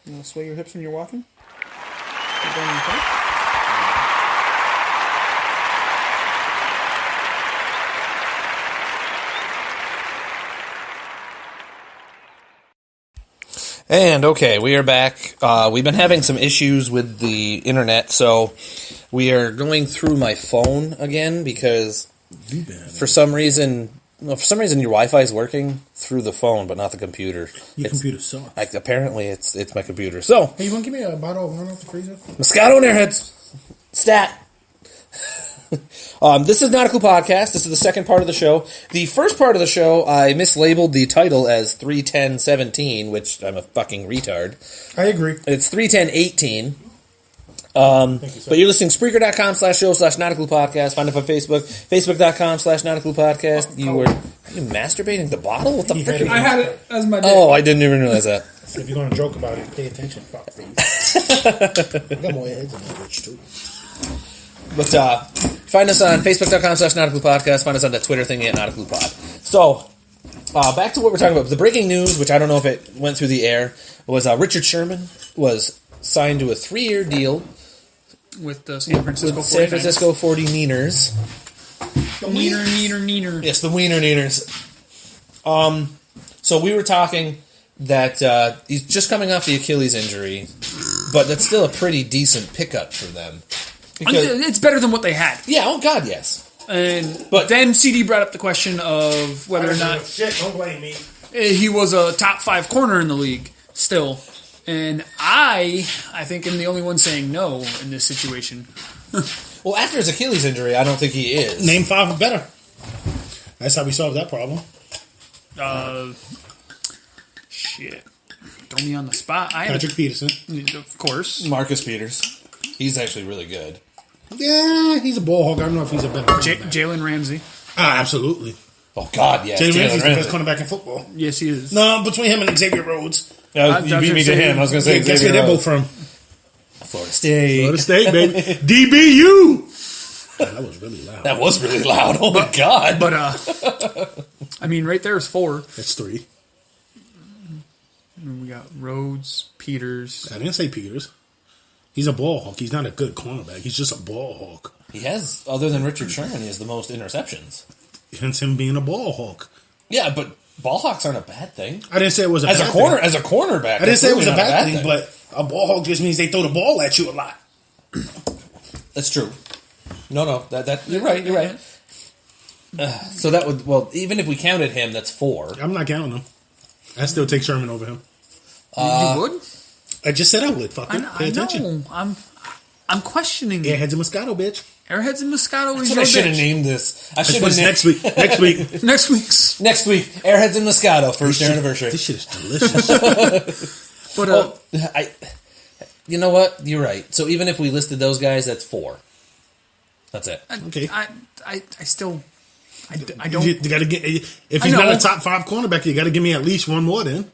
You want to sway your hips when you're walking? You're going in place? And okay, we are back. We've been having some issues with the internet, so we are going through my phone again because for some reason your Wi-Fi is working through the phone, but not the computer. Your computer sucks. Apparently, it's my computer. So, hey, you want to give me a bottle of wine off the freezer? Moscato and Airheads. Stat. This is Not a Clue Podcast. This is the second part of the show. The first part of the show, I mislabeled the title as 31017, which I'm a fucking retard. I agree. It's 31018. Thank you, but you're listening to Spreaker.com/show/Not a Clue Podcast. Find us on Facebook. Facebook.com/Not a Clue Podcast. Are you masturbating the bottle? What the frick? I had it as my. Oh, I didn't even realize that. So if you're going to joke about it, pay attention. Fuck face. I got more heads in that bitch, too. But find us on Facebook.com/Not a Clue Podcast. Find us on the Twitter thingy at Not a Clue Pod. So, back to what we're talking about. The breaking news, which I don't know if it went through the air, was Richard Sherman was signed to a 3-year deal with the San Francisco 49ers. The wiener. Yes, the wiener Niners. So we were talking that he's just coming off the Achilles injury, but that's still a pretty decent pickup for them. Because, it's better than what they had. Yeah, oh God, yes. But then CD brought up the question of whether or not shit, don't blame me. He was a top 5 corner in the league still. And I think I'm the only one saying no in this situation. Well, after his Achilles injury, I don't think he is. Name 5 better. That's how we solved that problem. Shit. Throw me on the spot. Patrick Peterson. Of course. Marcus Peters. He's actually really good. Yeah, he's a ball hog. I don't know if he's a better cornerback. Jalen Ramsey. Absolutely. Oh, God, yes. Jalen Ramsey's the best cornerback in football. Yes, he is. No, between him and Xavier Rhodes. You beat me to him. I was going to say guess where they're both from? Florida State. Florida State, baby. DBU! That was really loud. That was really loud. Oh, my God. But, I mean, right there is 4. That's 3. And we got Rhodes, Peters. I didn't say Peters. He's a ball hawk. He's not a good cornerback. He's just a ball hawk. He has, other than Richard Sherman, he has the most interceptions. Hence him being a ball hawk. Yeah, but ball hawks aren't a bad thing. I didn't say it was a bad thing. As a cornerback. I didn't say it was a bad thing, but a ball hawk just means they throw the ball at you a lot. That's true. No, that you're right. So that would, well, even if we counted him, that's 4. I'm not counting him. I still take Sherman over him. You would? I just said I would. Fuck it. Pay attention. Know. I'm questioning it. Airheads and Moscato, bitch. Airheads and Moscato is That's what I should have named this. I should have next week. Next week. Next week's. Next week, Airheads and Moscato, first anniversary. This shit is delicious. But you know what? You're right. So even if we listed those guys, that's 4. That's it. Okay. I still. I don't. You gotta get. If he's not a top 5 cornerback, you got to give me at least one more. Then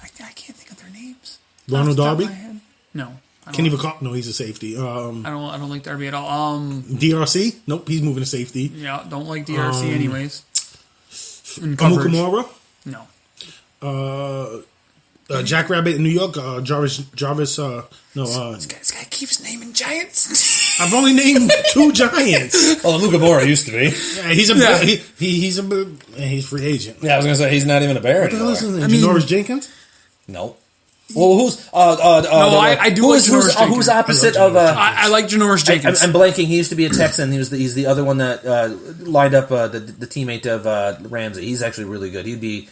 I can't think of their names. Ronald Darby. No. Can't even call. No, he's a safety. I don't like Darby at all. DRC. Nope, he's moving to safety. Yeah, don't like DRC anyways. Amukamara. No. Jack Rabbit in New York. Jarvis. This guy keeps naming Giants. I've only named 2 Giants. Well, Amukamara used to be. Yeah, he's free agent. Yeah, I was gonna say he's not even a Bear anymore. What the hell is his name? Janoris Jenkins? No. Well, who's I do like Janoris Jenkins. Who's opposite of I like Janoris Jenkins. I'm blanking. He used to be a Texan. He's the other one that lined up the teammate of Ramsey. He's actually really good. He'd be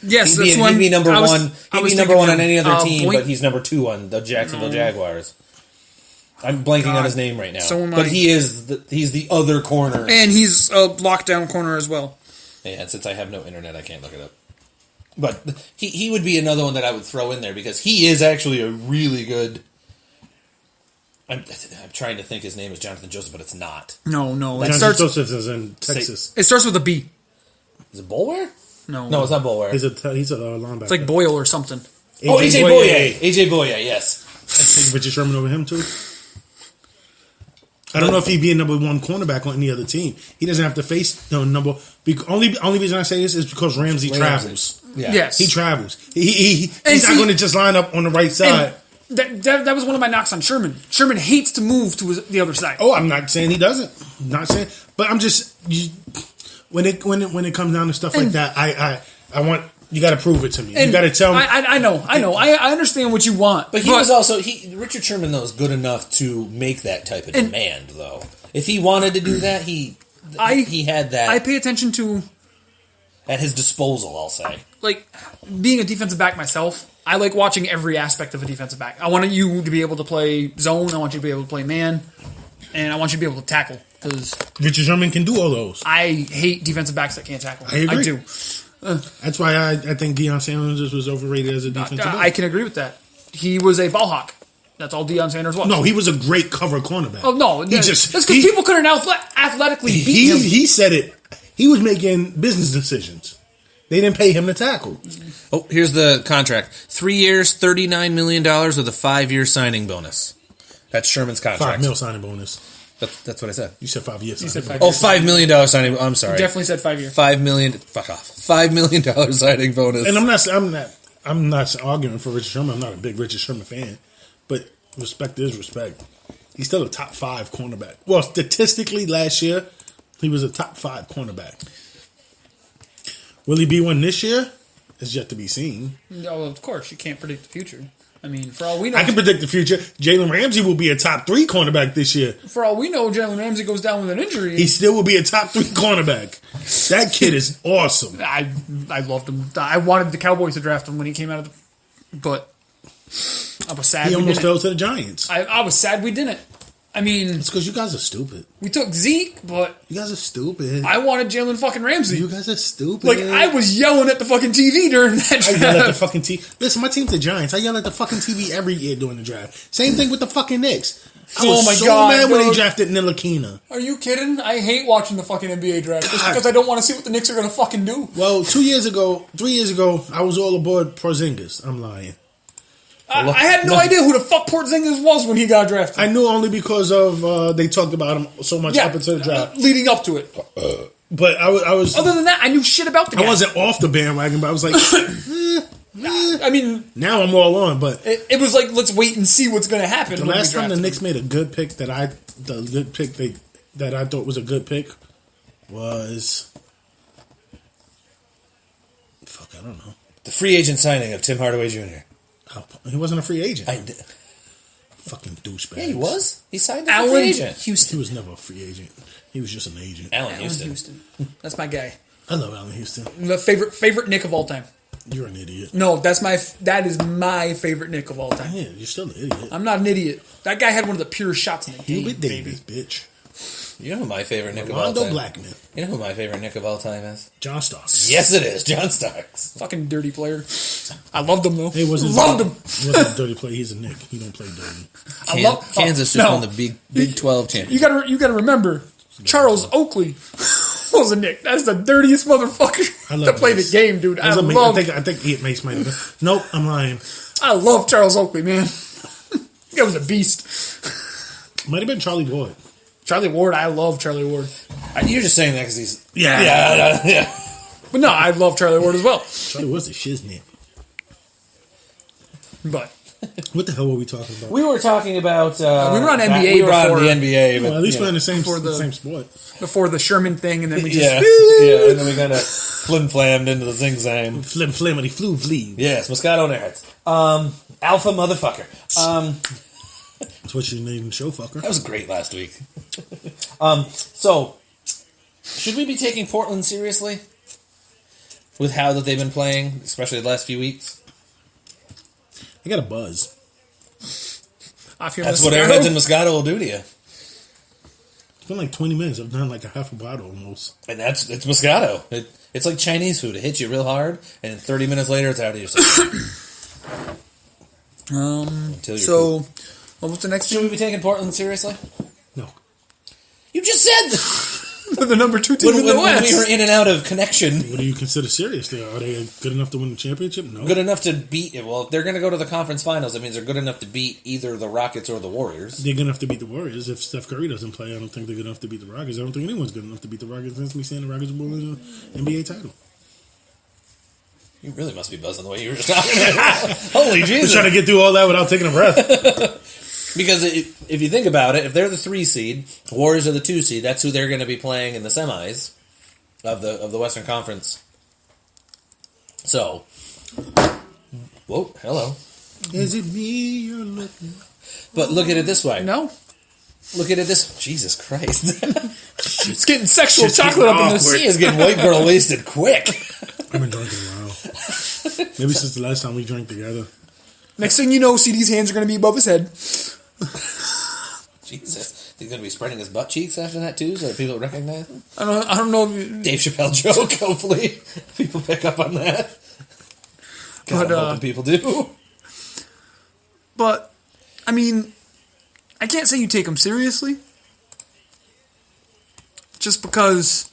number one. He'd be number 1 on any other team, but he's number 2 on the Jacksonville Jaguars. I'm blanking on his name right now, but he's the other corner, and he's a lockdown corner as well. And since I have no internet, I can't look it up. But he would be another one that I would throw in there because he is actually a really good. I'm trying to think his name is Jonathan Joseph, but it's not. No. Jonathan Joseph is in Texas. It starts with a B. Is it Boulware? No, it's not Boulware. He's a linebacker. It's like Boyle or something. AJ Boye. AJ Boye, yes. I take Richard Sherman over him too. I don't know if he'd be a number 1 cornerback on any other team. He doesn't have to face no number. Only reason I say this is because Ramsey travels. Yeah. Yes, he travels. He's not going to just line up on the right side. That was one of my knocks on Sherman. Sherman hates to move to the other side. Oh, I'm not saying he doesn't. I'm not saying, but I'm just when it comes down to stuff like that, I want you got to prove it to me. You got to tell me. I know. I understand what you want, but he was also Richard Sherman though is good enough to make that type of demand though. If he wanted to do that, he had that. I pay attention to at his disposal. I'll say, like being a defensive back myself. I like watching every aspect of a defensive back. I want you to be able to play zone. I want you to be able to play man, and I want you to be able to tackle. Because Richard Sherman can do all those. I hate defensive backs that can't tackle. I agree. I do. That's why I think Deion Sanders was overrated as a defensive back. I can agree with that. He was a ball hawk. That's all Deion Sanders was. No, he was a great cover cornerback. Oh no, that's because people couldn't athletically beat him. He said it. He was making business decisions. They didn't pay him to tackle. Oh, here's the contract: 3 years, $39 million with a 5-year signing bonus. That's Sherman's contract. $5 million signing bonus. That's what I said. You said 5 years. You said 5 years. $5 million signing. I'm sorry. You definitely said 5 years. $5 million. Fuck off. $5 million signing bonus. And I'm not arguing for Richard Sherman. I'm not a big Richard Sherman fan, but respect is respect. He's still a top 5 cornerback. Well, statistically, last year he was a top 5 cornerback. Will he be one this year? It's yet to be seen. No, of course you can't predict the future. I mean, for all we know, I can predict the future. Jalen Ramsey will be a top 3 cornerback this year. For all we know, Jalen Ramsey goes down with an injury. He still will be a top 3 cornerback. That kid is awesome. I loved him. I wanted the Cowboys to draft him when he came out of but I was sad. He almost fell to the Giants. I was sad we didn't. I mean, it's because you guys are stupid. We took Zeke, but you guys are stupid. I wanted Jalen fucking Ramsey. You guys are stupid. Like I was yelling at the fucking TV during that draft. I yell at the fucking TV. Listen, my team's the Giants. I yell at the fucking TV every year during the draft. Same thing with the fucking Knicks. I was so mad when they drafted Ntilikina. Are you kidding? I hate watching the fucking NBA draft just because I don't want to see what the Knicks are going to fucking do. Well, 3 years ago, I was all aboard Porzingis. I'm lying. I had no idea who the fuck Porzingis was when he got drafted. I knew only because of they talked about him so much up until the draft, leading up to it. But I was. Other than that, I knew shit about the guy. I wasn't off the bandwagon, but I was like, I mean, now I'm all on. But it was like, let's wait and see what's going to happen. The last time the Knicks made a good pick that I thought was a good pick was I don't know, the free agent signing of Tim Hardaway Jr. He wasn't a free agent. Fucking douchebag. Yeah, he was. He signed as a free agent. Houston. He was never a free agent. He was just an agent. Allen Houston. That's my guy. I love Allen Houston. The favorite Knick of all time. You're an idiot. No, that is my favorite Knick of all time. Yeah, you're still an idiot. I'm not an idiot. That guy had one of the purest shots in the game. Hubert Davis, bitch. You know who my favorite Knick of all time? Blackman. You know who my favorite Knick of all time is? John Starks. Yes, it is. John Starks. Fucking dirty player. I loved him though. He wasn't loved him. He wasn't a dirty player. He's a Knick. He don't play dirty. Kansas just won the Big 12 championship. You gotta remember, Charles Oakley was a Knick. That's the dirtiest motherfucker to play the game, dude. I think Mace might have been. Nope, I'm lying. I love Charles Oakley, man. He was a beast. Might have been Charlie Ward. Charlie Ward, I love Charlie Ward. You're just saying that because he's... Yeah. But no, I love Charlie Ward as well. Charlie Ward's a shiznit. But... What the hell were we talking about? We were talking about... we were on NBA We were on the NBA. But, at least we're in the same sport. Before the Sherman thing, and then we just... and then we kind of flim-flammed into the zing-zang. Flim-flammity flew. Yes, Moscato Nerds. Alpha motherfucker. That's what you named the show, fucker. That was great last week. So, should we be taking Portland seriously? With how that they've been playing, especially the last few weeks? I got a buzz. That's what Airheads and Moscato will do to you. It's been like 20 minutes. I've done like a half a bottle almost. And it's Moscato. It's like Chinese food. It hits you real hard, and 30 minutes later, it's out of your system. So... What was the next? Should we be taking Portland seriously? No. You just said the number 2 team in the West. When we were in and out of connection. What do you consider serious? Are they good enough to win the championship? No. Good enough to beat it. Well, if they're going to go to the conference finals, that means they're good enough to beat either the Rockets or the Warriors. They're good enough to beat the Warriors. If Steph Curry doesn't play, I don't think they're good enough to beat the Rockets. I don't think anyone's good enough to beat the Rockets since me saying the Rockets will win the NBA title. You really must be buzzing the way you were just talking. Holy Jesus. Just trying to get through all that without taking a breath. Because if you think about it, if they're the 3 seed, Warriors are the 2 seed, that's who they're going to be playing in the semis of the Western Conference. So, whoa, hello. Is it me you're looking? But look at it this way. No. Look at it this. Jesus Christ! It's getting sexual chocolate up in this. He is getting white girl wasted quick. I've been drinking a while. Maybe since the last time we drank together. Next thing you know, CD's hands are going to be above his head. Jesus, he's going to be spreading his butt cheeks after that too, so that people recognize him. I don't know. If Dave Chappelle joke. Hopefully, people pick up on that. God, I'm hoping people do. But I mean, I can't say you take them seriously, just because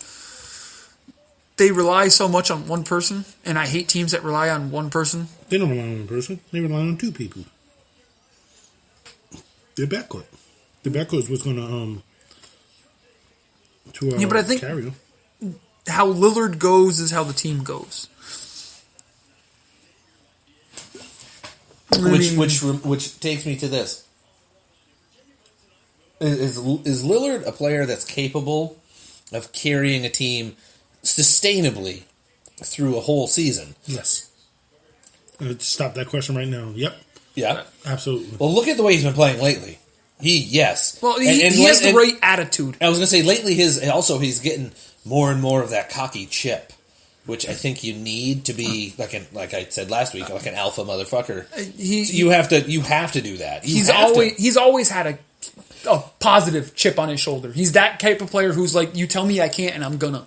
they rely so much on one person, and I hate teams that rely on one person. They don't rely on one person. They rely on 2 people. Their backcourt. The backcourt is what's going to but I think carry them. How Lillard goes is how the team goes. Which takes me to this. Is Lillard a player that's capable of carrying a team sustainably through a whole season? Yes. Stop that question right now. Yep. Yeah. Absolutely. Well, look at the way he's been playing lately. Yes. Well, he has the right attitude. I was going to say, lately he's getting more and more of that cocky chip, which I think you need to be like I said last week, like an alpha motherfucker. You have to do that. He's always had a positive chip on his shoulder. He's that type of player who's like, you tell me I can't and I'm gonna.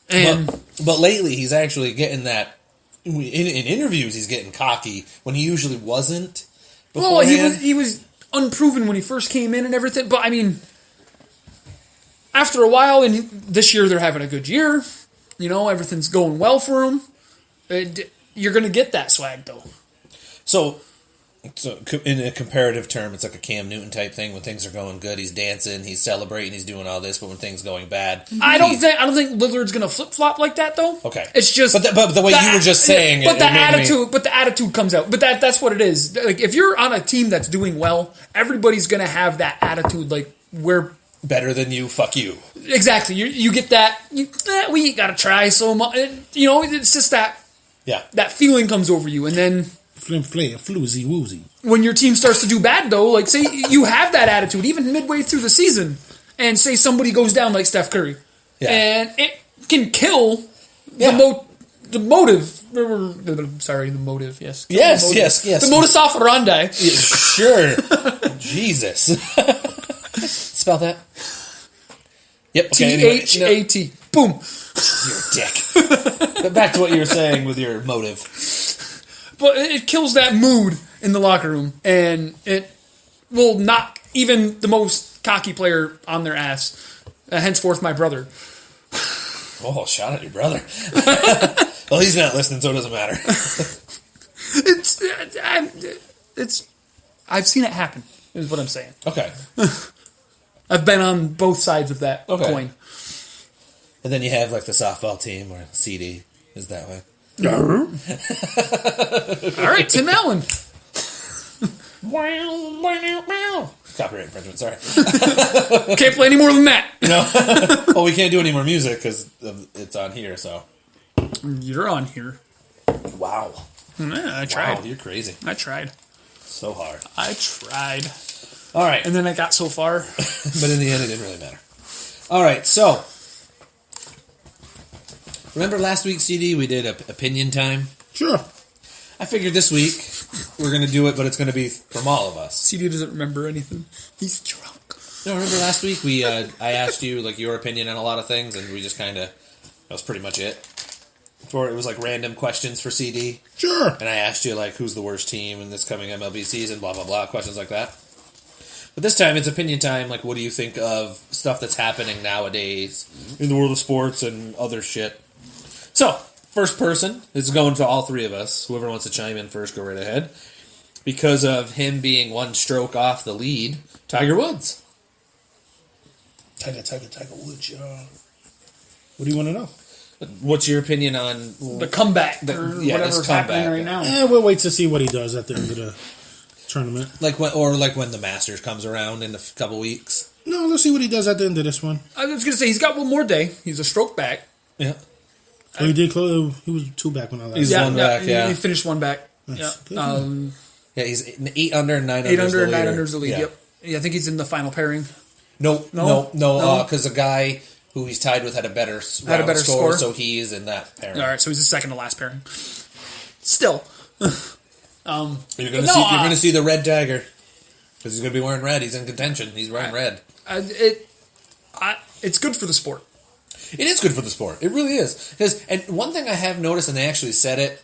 But lately he's actually getting that in interviews. He's getting cocky when he usually wasn't. Beforehand. Well, he was unproven when he first came in and everything. But I mean, after a while, and this year they're having a good year. You know, everything's going well for him. You're going to get that swag, though. So, in a comparative term, it's like a Cam Newton type thing. When things are going good, he's dancing, he's celebrating, he's doing all this. But when things are going bad, I don't think Lillard's going to flip flop like that, though. Okay, it's just but the way you were just saying, but the attitude comes out. But that's what it is. Like if you're on a team that's doing well, everybody's going to have that attitude. Like we're better than you, fuck you. Exactly. You get that. We got to try so much. You know, it's just that. Yeah. That feeling comes over you, and then. Flim flay, floozy woozy. When your team starts to do bad, though, like say you have that attitude even midway through the season, and say somebody goes down like Steph Curry, and it can kill the motive. Sorry, the motive. Yes. Yes. The modus operandi. Sure. Jesus. Spell that. Yep. Okay, THAT. Boom. You're a dick. But back to what you were saying with your motive. But it kills that mood in the locker room, and it will knock even the most cocky player on their ass. Henceforth, my brother. Oh, shout at your brother. Well, he's not listening, so it doesn't matter. I've seen it happen, is what I'm saying. Okay. I've been on both sides of that coin. And then you have like the softball team where CD is that way. All right, Tim Allen. Copyright infringement, sorry. Can't play any more than that. No. Well, we can't do any more music because it's on here, so. You're on here. Wow. Yeah, I tried. Wow, you're crazy. I tried. So hard. I tried. All right. And then I got so far. But in the end, it didn't really matter. All right, so. Remember last week's CD, we did opinion time? Sure. I figured this week we're going to do it, but it's going to be from all of us. CD doesn't remember anything. He's drunk. No, remember last week I asked you like your opinion on a lot of things, and we just kind of, that was pretty much it. It was like random questions for CD. Sure. And I asked you like who's the worst team in this coming MLB season, blah, blah, blah, questions like that. But this time it's opinion time, like what do you think of stuff that's happening nowadays in the world of sports and other shit. So, first person is going to all three of us. Whoever wants to chime in first, go right ahead. Because of him being one stroke off the lead, Tiger Woods. Tiger Woods, y'all. What do you want to know? What's your opinion on the comeback whatever's happening right now? We'll wait to see what he does at the end of the tournament. Like when the Masters comes around in a couple weeks. No, let's see what he does at the end of this one. I was going to say he's got one more day. He's a stroke back. Yeah. So he did close. He was 2 back when I last. He's one back. Yeah, he finished 1 back. Nice. Yeah. Yeah, he's 8 under and 9 under. 8 under and 9 under is the lead. Yeah. Yep. Yeah, I think he's in the final pairing. No. Because the guy who he's tied with had a better score, so he is in that pairing. All right, so he's the second to last pairing. Still, you're going to see the red dagger because he's going to be wearing red. He's in contention. He's wearing red. It's good for the sport. It is good for the sport. It really is. And one thing I have noticed, and they actually said it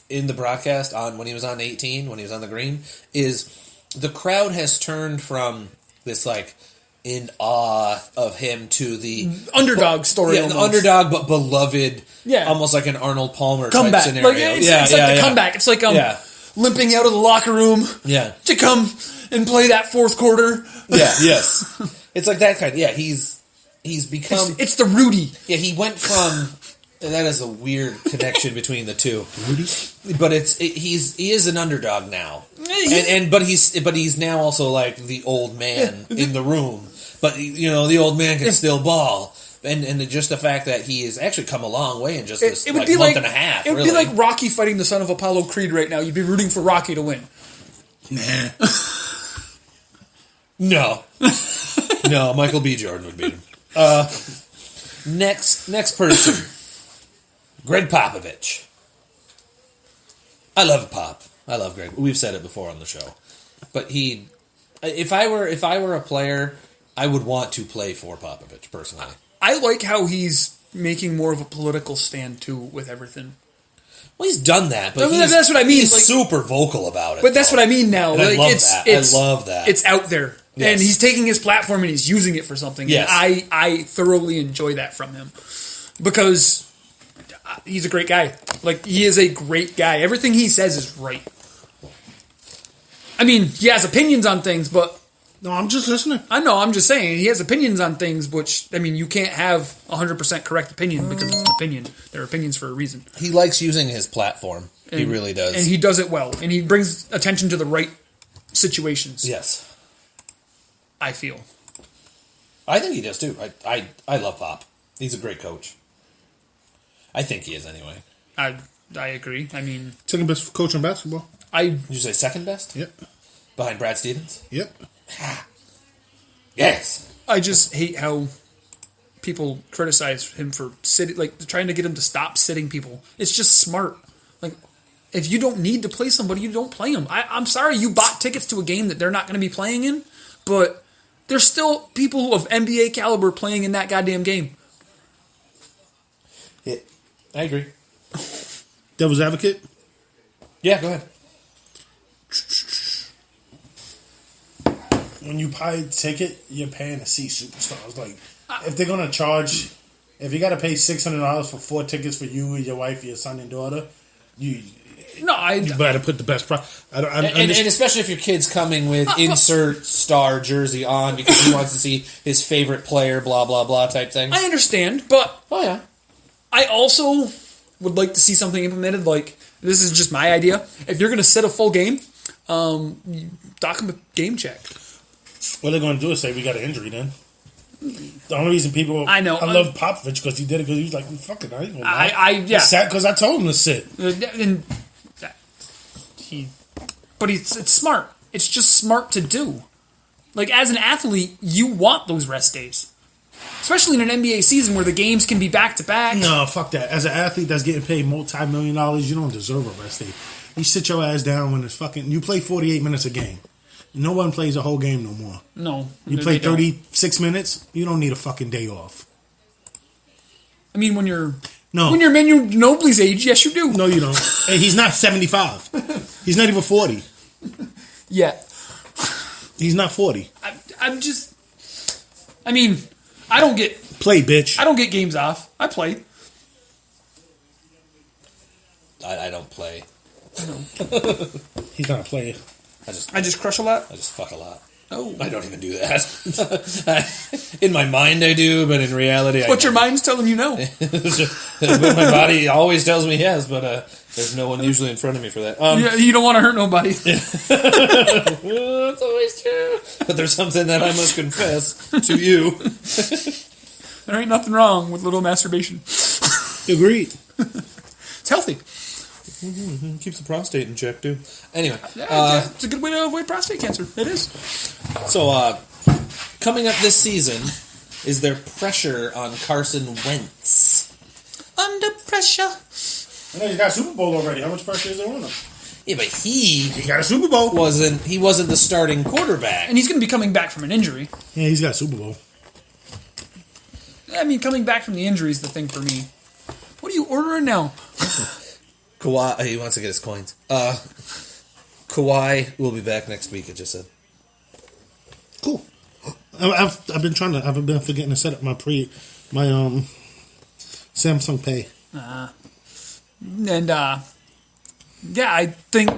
in the broadcast on when he was on 18, when he was on the green, is the crowd has turned from this like in awe of him to the underdog story. Yeah, the underdog but beloved. Yeah, almost like an Arnold Palmer comeback type scenario. Like, it's like the comeback. It's like limping out of the locker room. Yeah, to come and play that fourth quarter. Yeah, yes, it's like that kind. Yeah, he's become. It's the Rudy. Yeah, he went from. And that is a weird connection between the two. Rudy? But he is an underdog now, but he's now also like the old man in the room. But the old man can still ball, and just the fact that he has actually come a long way in just this month and a half. It would be like Rocky fighting the son of Apollo Creed right now. You'd be rooting for Rocky to win. Nah. No, Michael B. Jordan would beat him. Next person. Greg Popovich. I love Pop. I love Greg. We've said it before on the show. But if I were a player, I would want to play for Popovich personally. I like how he's making more of a political stand too with everything. Well, he's done that, but that's what I mean. He's super vocal about it. But that's what I mean now. And I love that. I love that. It's out there. Yes. And he's taking his platform and he's using it for something. Yes. And I thoroughly enjoy that from him. Because he's a great guy. Like, he is a great guy. Everything he says is right. I mean, he has opinions on things, but... No, I'm just listening. I know, I'm just saying. He has opinions on things, which, I mean, you can't have 100% correct opinion because it's an opinion. They're opinions for a reason. He likes using his platform. He really does. And he does it well. And he brings attention to the right situations. Yes. I feel. I think he does, too. I love Pop. He's a great coach. I think he is anyway. I agree. I mean... Second best coach in basketball. Did you say second best? Yep. Behind Brad Stevens? Yep. Yes. I just hate how people criticize him for trying to get him to stop sitting people. It's just smart. Like, if you don't need to play somebody, you don't play them. I'm sorry you bought tickets to a game that they're not going to be playing in, but there's still people of NBA caliber playing in that goddamn game. I agree. Devil's advocate? Yeah, go ahead. When you buy a ticket, you're paying to see superstars. Like, if they're going to charge... If you got to pay $600 for 4 tickets for you and your wife, your son and daughter, you better put the best price. And especially if your kid's coming with insert star jersey on because he wants to see his favorite player, blah, blah, blah type thing. I understand, but... Oh, yeah. I also would like to see something implemented, like, this is just my idea. If you're going to set a full game, dock him a game check. What they're going to do is say, we got an injury then. The only reason people... I love Popovich because he did it because he was like, fuck it, I ain't going to yeah. He sat because I told him to sit. But it's smart. It's just smart to do. Like, as an athlete, you want those rest days. Especially in an NBA season where the games can be back-to-back. No, fuck that. As an athlete that's getting paid multi-million dollars, you don't deserve a rest day. You sit your ass down when it's fucking... You play 48 minutes a game. No one plays a whole game no more. No. You play 36 minutes, you don't need a fucking day off. I mean, when you're Manu Ginobili's age, yes, you do. No, you don't. Hey, he's not 75. He's not even 40. Yeah. He's not 40. I'm just... I mean... I don't get... Play, bitch. I don't get games off. I play. I don't play. No. He's not a player. I just crush a lot? I just fuck a lot. Oh, I don't even do that. In my mind, I do, but in reality, but your mind's telling you no. But my body always tells me yes, but there's no one usually in front of me for that. You don't want to hurt nobody. That's always true. But there's something that I must confess to you. There ain't nothing wrong with little masturbation. Agreed. It's healthy. Mm-hmm. Keeps the prostate in check, too. Anyway. It's a good way to avoid prostate cancer. It is. So, coming up this season, is there pressure on Carson Wentz? Under pressure. I know he's got a Super Bowl already. How much pressure is there on him? Yeah, but he got a Super Bowl. He wasn't the starting quarterback. And he's going to be coming back from an injury. Yeah, he's got a Super Bowl. I mean, coming back from the injury is the thing for me. What are you ordering now? Kawhi, he wants to get his coins. Kawhi will be back next week, it just said. Cool. I've been forgetting to set up my Samsung Pay. Yeah, I think,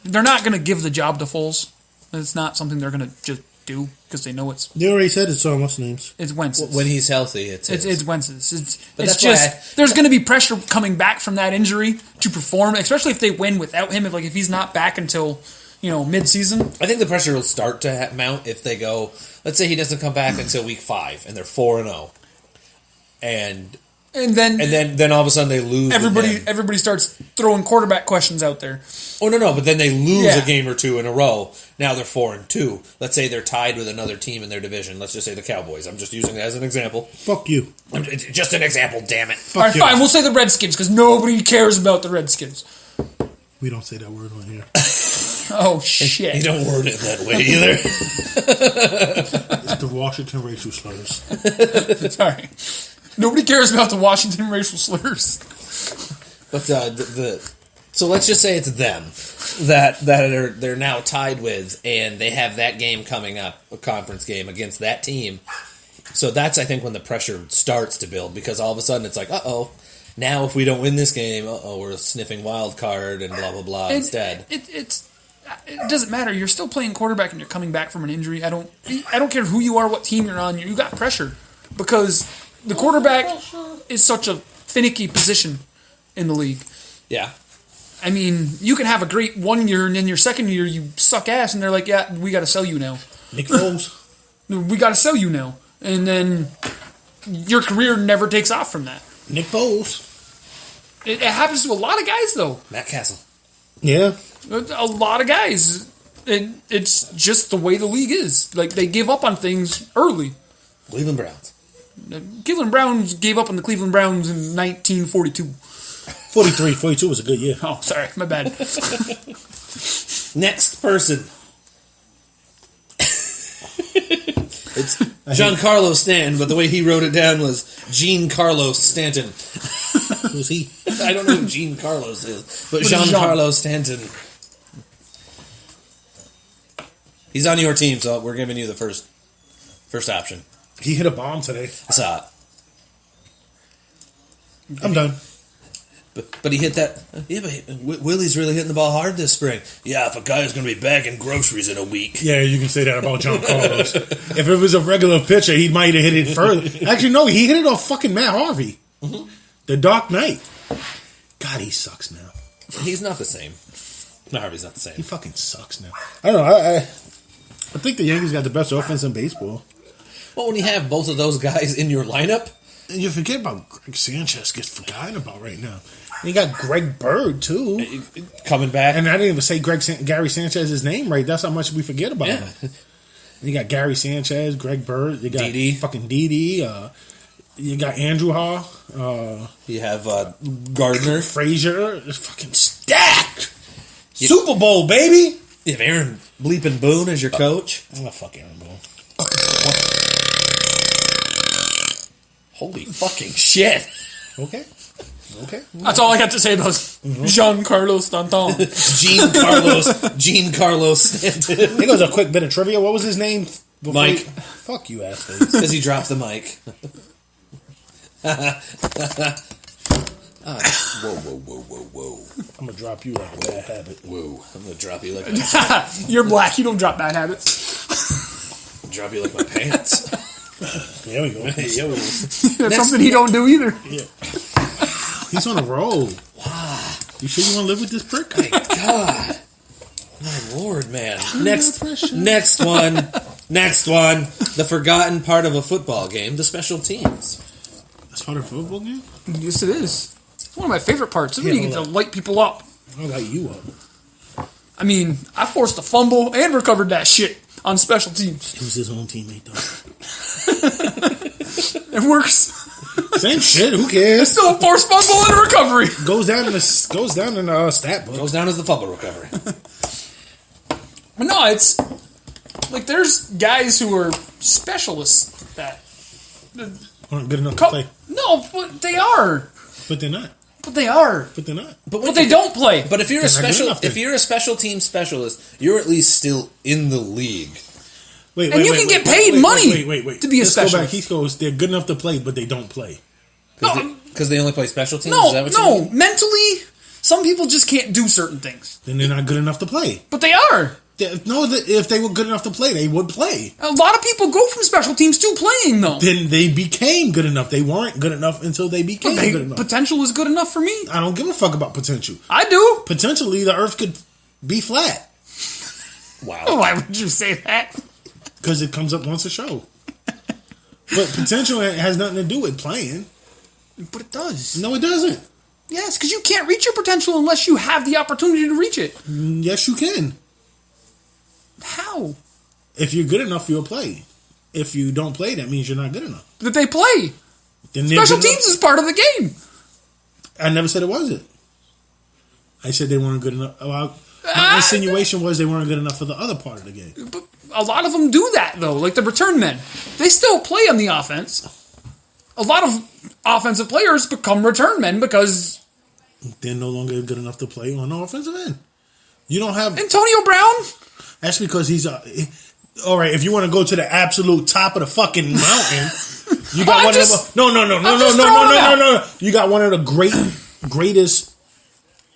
they're not going to give the job to Foles. It's not something they're going to just do because they know it's. They already said it's what's the names? It's Wentz's. When he's healthy, it's Wentz's. It's just there's going to be pressure coming back from that injury to perform, especially if they win without him. If he's not back until mid-season. I think the pressure will start to mount if they go. Let's say he doesn't come back until week 5, and they're 4-0, and then all of a sudden they lose. Everybody starts throwing quarterback questions out there. Oh no! But then they lose a game or two in a row. Now they're 4-2. Let's say they're tied with another team in their division. Let's just say the Cowboys. I'm just using it as an example. Fuck you. Just an example. Damn it. All right, fine. We'll say the Redskins because nobody cares about the Redskins. We don't say that word on here. Oh shit! You don't word it that way either. It's the Washington racial slurs. Sorry. Nobody cares about the Washington racial slurs. But so let's just say it's them that they're now tied with, and they have that game coming up, a conference game against that team. So that's, I think, when the pressure starts to build, because all of a sudden it's like, now if we don't win this game, we're sniffing wild card and blah blah blah instead. It doesn't matter. You're still playing quarterback and you're coming back from an injury. I don't care who you are, what team you're on. You got pressure because the quarterback is such a finicky position in the league. Yeah. I mean, you can have a great 1 year, and then your second year you suck ass, and they're like, yeah, we got to sell you now. Nick Foles. We got to sell you now. And then your career never takes off from that. Nick Foles. It happens to a lot of guys, though. Matt Castle. Yeah. A lot of guys. It's just the way the league is. Like, they give up on things early. Cleveland Browns. Cleveland Browns gave up on the Cleveland Browns in 1942. 42 was a good year. Oh, sorry, my bad. Next person. It's Giancarlo Stanton, but the way he wrote it down was Giancarlo Stanton. Who's he? I don't know who Giancarlo is, but Giancarlo Stanton. He's on your team, so we're giving you the first option. He hit a bomb today. I saw it. I'm done. But he hit that. Yeah, but Willie's really hitting the ball hard this spring. Yeah, if a guy's going to be bagging groceries in a week. Yeah, you can say that about John Carlos. If it was a regular pitcher, he might have hit it further. Actually, no, he hit it off fucking Matt Harvey. Mm-hmm. The Dark Knight. God, he sucks now. He's not the same. Matt Harvey's not the same. He fucking sucks now. I don't know. I think the Yankees got the best offense in baseball. Well, when you have both of those guys in your lineup, you forget about Greg Sanchez. Gets forgotten about right now. And you got Greg Bird too coming back, and I didn't even say Gary Sanchez's name right. That's how much we forget about him. And you got Gary Sanchez, Greg Bird. You got Didi. Fucking Didi. You got Andrew Ha. You have Gardner, Frazier. It's fucking stacked. Super Bowl, baby. You have Aaron bleeping Boone as your coach. I'm gonna fuck Aaron Boone. Holy fucking shit. Okay. That's all I got to say about Giancarlo Stanton. Giancarlo Stanton. Here goes a quick bit of trivia. What was his name? Mike. Fuck you, assface. Because he dropped the mic. Whoa. I'm going to drop you like a bad habit. Whoa. I'm going to drop you like a You're black. You don't drop bad habits. Drop you like my pants. There we go. That's something he don't do either. Yeah. He's on a roll. Wow. You sure you want to live with this prick? My God. My Lord, man. Next one. The forgotten part of a football game, the special teams. That's part of a football game? Yes, it is. It's one of my favorite parts. It's when you get to light people up. I'll light you up. I mean, I forced a fumble and recovered that shit on special teams. It was his own teammate, though. It works. Same shit. Who cares? It's still a forced fumble and a recovery. Goes down in the stat book. Goes down as the fumble recovery. But no, it's like there's guys who are specialists that aren't good enough to play. No, but they are. But they're not. But they are. But they're not. But they don't play. But if you're a special team specialist, you're at least still in the league. You can get paid money to be a specialist. Go back. He goes, they're good enough to play, but they don't play. Because they only play special teams? No, Is that what you mean? Mentally, some people just can't do certain things. Then they're not good enough to play. But they are. If they were good enough to play, they would play. A lot of people go from special teams to playing, though. Then they became good enough. They weren't good enough until they became good enough. Potential is good enough for me. I don't give a fuck about potential. I do. Potentially, the earth could be flat. Wow. Why would you say that? Because it comes up once a show. But potential has nothing to do with playing. But it does. No, it doesn't. Yes, because you can't reach your potential unless you have the opportunity to reach it. Yes, you can. How? If you're good enough, you'll play. If you don't play, that means you're not good enough. But they play. Then special teams is part of the game. I never said it wasn't. I said they weren't good enough. My insinuation was they weren't good enough for the other part of the game. But a lot of them do that, though. Like the return men. They still play on the offense. A lot of offensive players become return men because they're no longer good enough to play on the offensive end. You don't have Antonio Brown. That's because he's all right. If you want to go to the absolute top of the fucking mountain, you got one of the no. You got one of the greatest,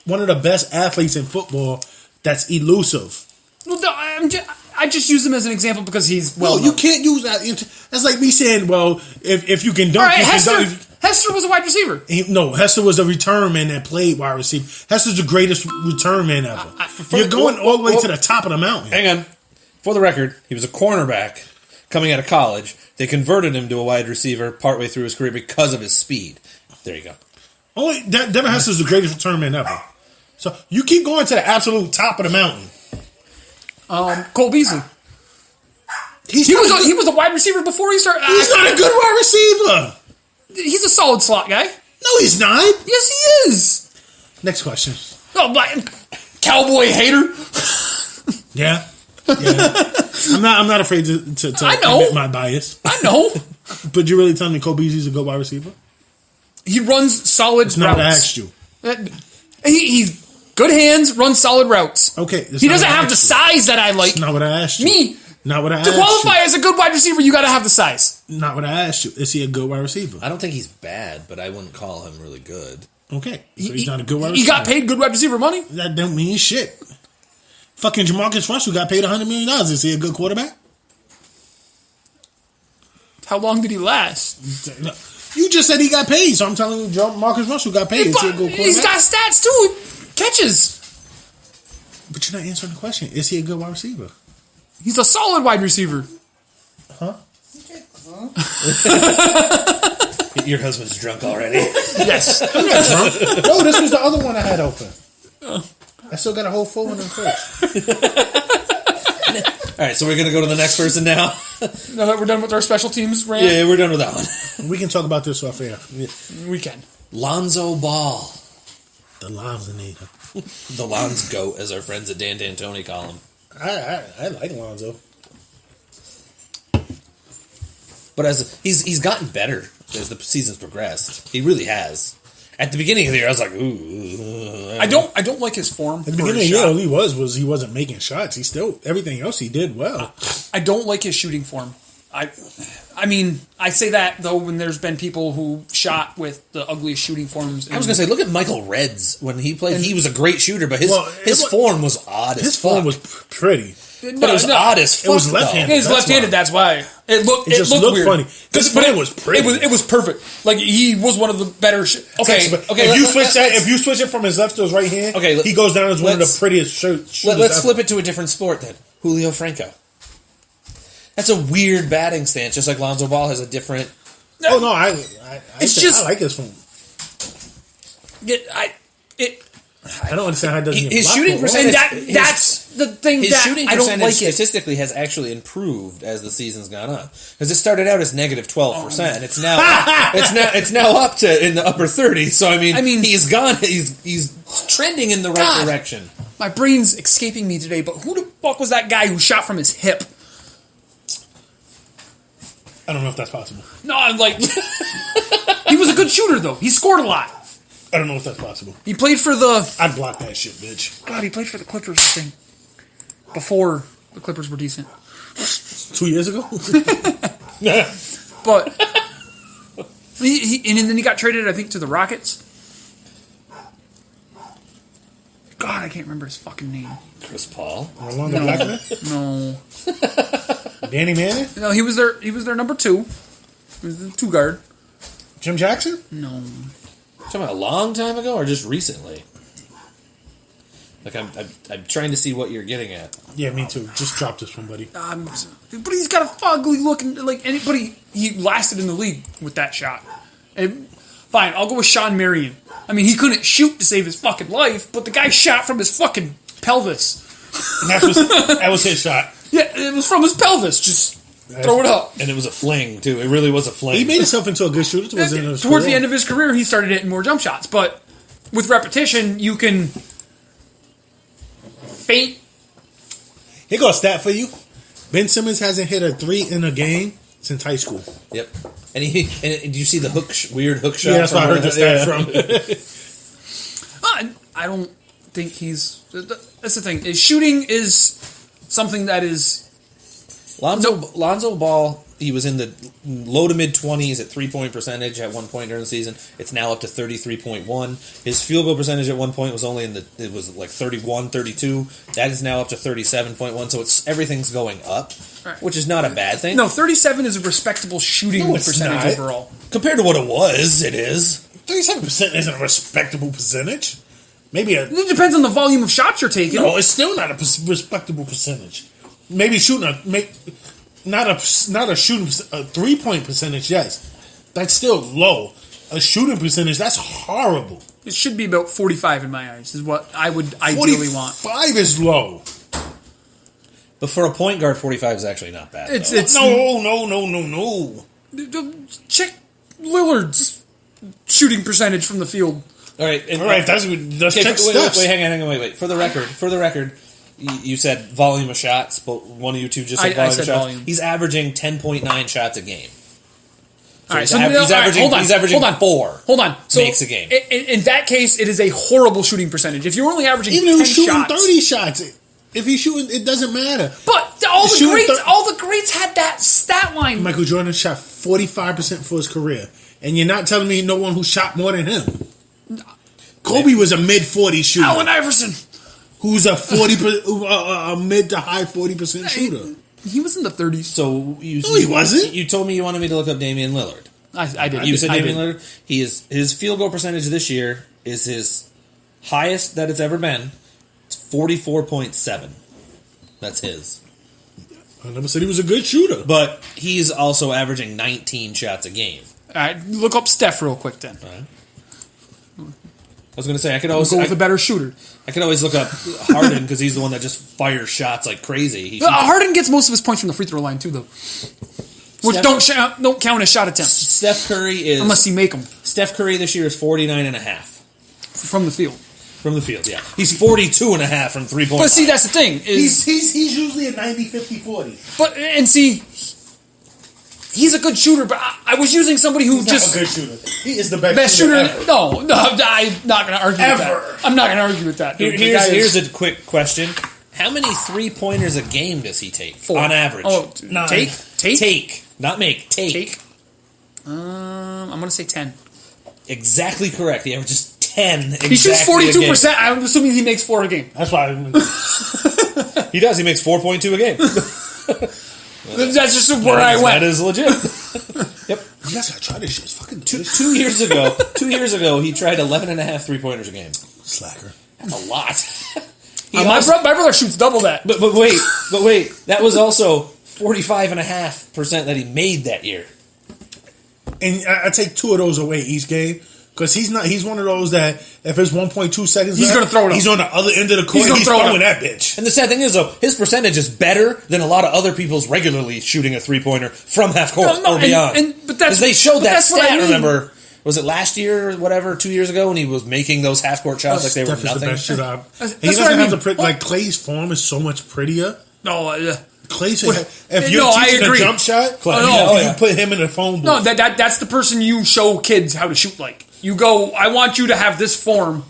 one of the best athletes in football. That's elusive. Well, I just use him as an example because he's well. No, you can't use that. That's like me saying, well, if you can dunk, all right, you Hester, can dunk. Hester was a wide receiver. No, Hester was a return man that played wide receiver. Hester's the greatest return man ever. You're going all the way to the top of the mountain. Hang on. For the record, he was a cornerback coming out of college. They converted him to a wide receiver partway through his career because of his speed. There you go. Devin Hester's the greatest return man ever. So you keep going to the absolute top of the mountain. Cole Beasley. He was a wide receiver before he started. He's not a good wide receiver. He's a solid slot guy. No, he's not. Yes, he is. Next question. Oh, cowboy hater. Yeah. I'm not afraid to admit my bias. I know. But you really telling me Cole Beasley's a good wide receiver? He runs solid routes. That's not what I asked you. He's good hands, runs solid routes. Okay. He doesn't have the size that I like. That's not what I asked you. Me. Not what I asked you. To qualify as a good wide receiver, you got to have the size. Not what I asked you. Is he a good wide receiver? I don't think he's bad, but I wouldn't call him really good. Okay. So he's not a good wide receiver. He got paid good wide receiver money? That don't mean shit. Fucking Jamarcus Russell got paid $100 million. Is he a good quarterback? How long did he last? You just said he got paid, so I'm telling you Marcus Russell got paid. Is he a good quarterback? He's got stats too. Catches. But you're not answering the question. Is he a good wide receiver? He's a solid wide receiver. Huh? Your husband's drunk already. Yes. I'm not drunk. No, this was the other one I had open. I still got a whole full one in first. All right, so we're going to go to the next person now. Now that we're done with our special teams rant? Yeah, we're done with that one. We can talk about this off air. We can. Lonzo Ball. The Lonzonator. The Lonz Goat, as our friends at Dan D'Antoni call him. I like Lonzo. But as he's gotten better as the season's progressed. He really has. At the beginning of the year, I was like, ooh. I don't like his form. At the beginning of the year, all he was he wasn't making shots. He still, everything else he did well. I don't like his shooting form. I mean, I say that though when there's been people who shot with the ugliest shooting forms. I was going to say, look at Michael Reds when he played. He was a great shooter, but his form was odd. His form was pretty. But it was odd as fuck. It was left-handed. It was left-handed. That's why it looked looked funny. His form was pretty. It was perfect. Like he was one of the better. Okay. If you switch it from his left to his right hand, he goes down as one of the prettiest shooters. Let's flip it to a different sport then. Julio Franco. That's a weird batting stance, just like Lonzo Ball has a different. Oh no, I like his form. I don't understand how it doesn't. His shooting percentage. That's the thing. His shooting I don't like statistically has actually improved as the season's gone on. Because it started out as negative 12%. It's now it's now up to in the upper 30s. So I mean he's gone. He's trending in the right direction. My brain's escaping me today. But who the fuck was that guy who shot from his hip? I don't know if that's possible. No, I'm like he was a good shooter though. He scored a lot. I don't know if that's possible. He played for the... I'd block that shit, bitch. God, he played for the Clippers, I think. Before the Clippers were decent. 2 years ago? But... and then he got traded, I think, to the Rockets. God, I can't remember his fucking name. Chris Paul? Orlando Blackman? No. Danny Manning? No, he was their number 2. He was the 2 guard. Jim Jackson? No. Talking about a long time ago or just recently? Like I'm trying to see what you're getting at. Yeah, me too. Just drop this one, buddy. But he's got a fugly looking like anybody. He lasted in the league with that shot. And fine, I'll go with Sean Marion. I mean, he couldn't shoot to save his fucking life, but the guy shot from his fucking pelvis. That was his shot. Yeah, it was from his pelvis. Just throw it up. And it was a fling, too. It really was a fling. He made himself into a good shooter towards the end of his career, he started hitting more jump shots. But with repetition, you can feint. Here goes a stat for you. Ben Simmons hasn't hit a 3 in a game since high school. Yep. And do you see the weird hook shot? Yeah, that's where I heard the stat from. I don't think he's... That's the thing. Shooting is something that is... Lonzo Ball, he was in the low to mid 20s at 3-point percentage at one point during the season. It's now up to 33.1. His field goal percentage at one point was only it was like 31, 32. That is now up to 37.1. So everything's going up, which is not a bad thing. No, 37 is a respectable shooting percentage overall. Compared to what it was, it is. 37% isn't a respectable percentage. It depends on the volume of shots you're taking. No, it's still not a respectable percentage. Maybe shooting not a shooting 3-point percentage. Yes, that's still low. A shooting percentage, that's horrible. It should be about 45 in my eyes. Is what I would ideally want. 45 is low. But for a point guard, 45 is actually not bad. It's no. Check Lillard's shooting percentage from the field. All right, check Steph's. Hang on, wait. For the record. You said volume of shots, but one of you two just said volume of shots. Volume. He's averaging 10.9 shots a game. So he's averaging 4. Hold on. So makes a game. In that case, it is a horrible shooting percentage. If you're only averaging even 10 if he's shooting shots, 30 shots, if he's shooting, it doesn't matter. But all the greats had that stat line. Michael Jordan shot 45% for his career, and you're not telling me no one who shot more than him. Kobe was a mid-40 shooter. Allen Iverson. Who's a mid to high 40% shooter? He was in the 30s. So he wasn't. You told me you wanted me to look up Damian Lillard. I did. You said Damian Lillard. His field goal percentage this year is his highest that it's ever been. It's 44.7. That's his. I never said he was a good shooter, but he's also averaging 19 shots a game. All right, look up Steph real quick then. Right. I was going to say I could always go with a better shooter. I could always look up Harden because he's the one that just fires shots like crazy. Harden gets most of his points from the free throw line too, though. Which don't count as shot attempts. Steph Curry is unless you make them. Steph Curry this year is 49.5 from the field. From the field, yeah. He's 42.5 from 3-point. But see, that's the thing. He's usually a 90-50-40. But and see, he's a good shooter. But I was using somebody who he's just not a good shooter. He is the best shooter ever. No, I'm not going to argue with that. I'm not going to argue with that. Here's a quick question: how many 3-pointers a game does he take 4 on average? Oh, take. Not make. Take. I'm going to say 10. Exactly correct. He averages 10. He shoots 42%. I'm assuming he makes 4 a game. That's why. He does. He makes 4.2 a game. That's just where I went. That is legit. Yep. You guys gotta try this shit. It's fucking delicious. 2 years ago. 2 years ago, he tried 11.5 3-pointers a game. Slacker. That's a lot. My brother shoots double that. But wait. That was also 45.5% that he made that year. And I take 2 of those away each game. Because he's one of those that if it's 1.2 seconds he's going to throw it up. He's on the other end of the court, he's throwing that bitch. And the sad thing is, though, his percentage is better than a lot of other people's regularly shooting a 3-pointer from half court or beyond. But they showed that stat, remember, was it last year or whatever, 2 years ago, when he was making those half court shots like they were nothing? The best shit he doesn't have the like Clay's form is so much prettier. No, Clay's if you're teaching a jump shot, you put him in the phone booth. No, that's the person you show kids how to shoot like. You go, I want you to have this form.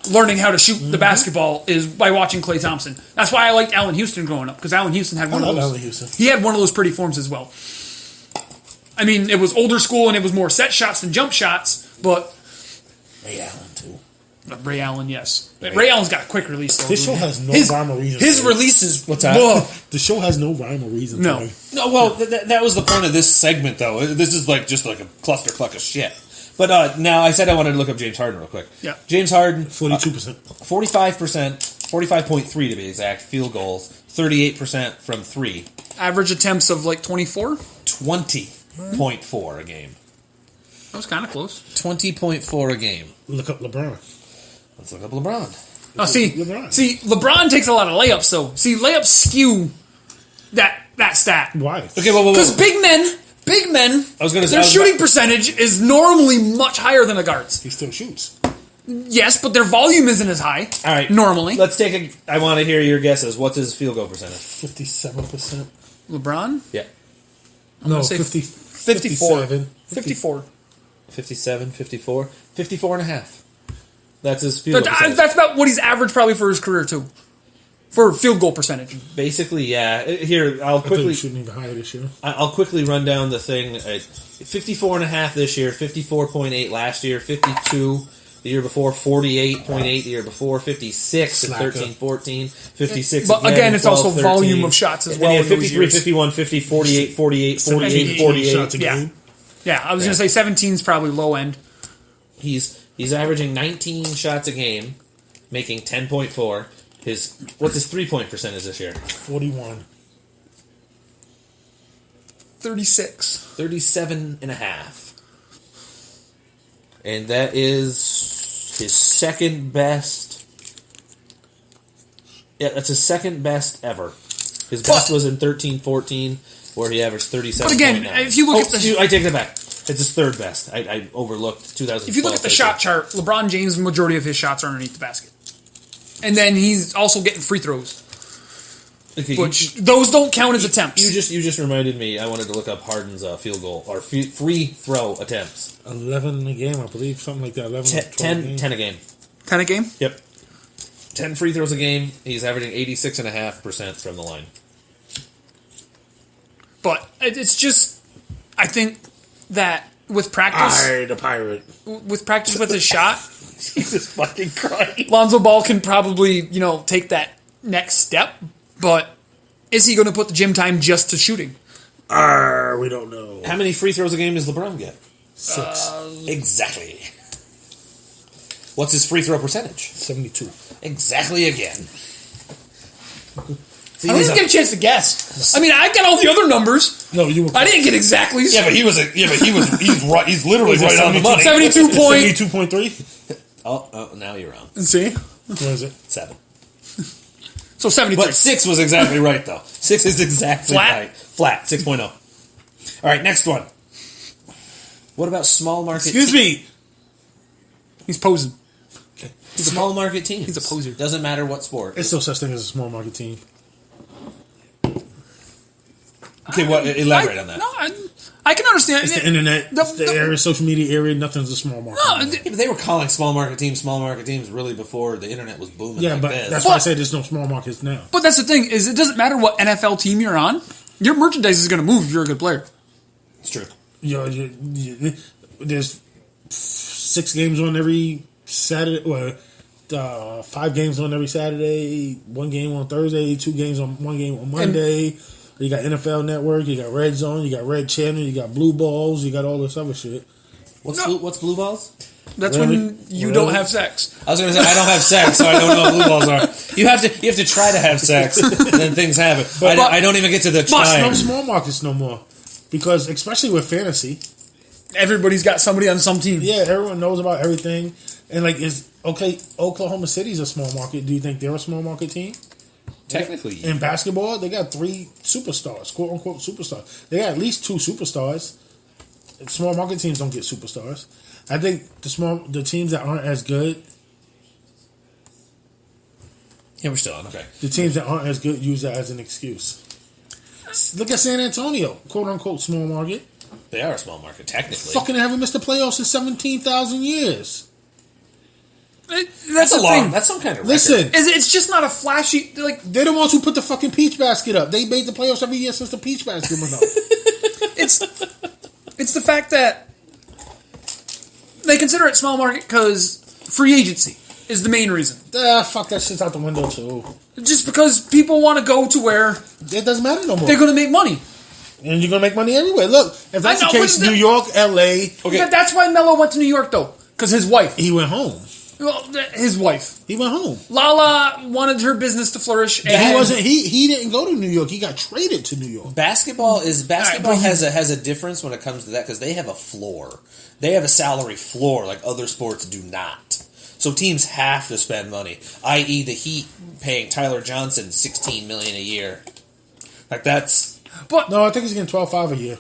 Learning how to shoot the basketball is by watching Klay Thompson. That's why I liked Allen Houston growing up, because Allen Houston had one of those. Allen Houston. He had one of those pretty forms as well. I mean, it was older school and it was more set shots than jump shots, but Ray Allen too. Ray Allen, yes. Ray Allen's got a quick release though. This show has no rhyme or reason. His releases, what's that? The show has no rhyme or reason. No. No, well, that was the point of this segment, though. This is just like a clusterfuck of shit. But now I said I wanted to look up James Harden real quick. Yeah. James Harden, 42%. 45%, 45.3 to be exact, field goals, 38% from 3. Average attempts of like 24? 20.4 a game. That was kind of close. 20.4 a game. Look up LeBron. Let's look up LeBron. Oh, see, LeBron takes a lot of layups, though. See, layups skew that stat. Why? Okay, because big men, their shooting percentage is normally much higher than the guards. He still shoots. Yes, but their volume isn't as high. All right, normally. Let's take I want to hear your guesses. What's his field goal percentage? 57%. LeBron? Yeah. No, 54. 54. 57, 54, 54 and a half. That's his field goal percentage. That's about what he's averaged probably for his career, too. For field goal percentage. Basically, yeah. Here, I'll quickly... shouldn't even hire this year. I'll quickly run down the thing. 54 and a half this year, 54.8 last year, 52 the year before, 48.8 the year before, 56 at 13-14, 56 But again, it's 12, also 13. Volume of shots as well. And 53, 51, 50, 48, 48, 48, 48. Shots a game. Yeah, I was going to say 17 is probably low end. He's averaging 19 shots a game, making 10.4. What's his 3-point percentage this year? 41. 36. 37 and a half. And that is his second best. Yeah, that's his second best ever. His best was in 13-14, where he averaged 37. But again, if you look at the... I take that back. It's his third best. I overlooked 2012. If you look at the shot chart, LeBron James, the majority of his shots are underneath the basket. And then he's also getting free throws. Okay, which those don't count as attempts. You just reminded me. I wanted to look up Harden's field goal or free throw attempts. 11 a game, I believe, something like that. 11, 10 a game. 10 a game. Yep. 10 free throws a game. He's averaging 86.5% from the line. But it's just, I think that with practice, the pirate. With practice with his shot, Jesus fucking Christ. Lonzo Ball can probably, take that next step, but is he going to put the gym time just to shooting? We don't know. How many free throws a game does LeBron get? 6. Exactly. What's his free throw percentage? 72. Exactly again. See, I didn't get a chance to guess. I mean, I got all the other numbers. No, you were. I didn't get exactly. Yeah, but he's right. He's literally right on the money. 72.3. Oh, now you're wrong. See, what is it? 7. So 73. But 6 was exactly right, though. 6 is exactly right. Flat, 6.0. All right, next one. What about small market? Excuse me. He's posing. Okay. He's a small market team. He's a poser. Doesn't matter what sport. It's no such thing as a small market team. Okay, elaborate on that. No, I can understand. It's the internet, the area, social media area. Nothing's a small market. No, they were calling small market teams really before the internet was booming. Yeah, like but this. that's why I say there's no small markets now. But that's the thing is, it doesn't matter what NFL team you're on. Your merchandise is going to move if you're a good player. It's true. There's 6 games on every Saturday, or 5 games on every Saturday, 1 game on Thursday, 2 games on 1 game on Monday. You got NFL Network, you got Red Zone, you got Red Channel, you got Blue Balls, you got all this other shit. What's Blue Balls? That's when you don't have sex. I was going to say I don't have sex, so I don't know what Blue Balls are. You have to try to have sex, and then things happen. But I don't even get to the try. No small markets no more, because especially with fantasy, everybody's got somebody on some team. Yeah, everyone knows about everything, and Oklahoma City's a small market. Do you think they're a small market team? Technically, in basketball, they got 3 superstars, quote unquote superstars. They got at least 2 superstars. Small market teams don't get superstars. I think the teams that aren't as good. Yeah, we're still on. Okay. The teams that aren't as good use that as an excuse. Look at San Antonio, quote unquote small market. They are a small market, technically. Fucking haven't missed the playoffs in 17,000 years. That's a long. That's some kind of listen. Record. It's just not a flashy. Like they're the ones who put the fucking peach basket up. They made the playoffs every year since the peach basket went up. It's the fact that they consider it small market because free agency is the main reason. Fuck that shit's out the window too. Just because people want to go to where it doesn't matter no more. They're going to make money. And you're going to make money everywhere. Look, if that's the case, New York, LA. Okay. That's why Melo went to New York, though. Because his wife. He went home. Well, his wife. He went home. Lala wanted her business to flourish. And he wasn't. He didn't go to New York. He got traded to New York. Basketball has a difference when it comes to that because they have a floor. They have a salary floor like other sports do not. So teams have to spend money. I.e., the Heat paying Tyler Johnson $16 million a year. Like that's. But no, I think he's getting $12.5 a year.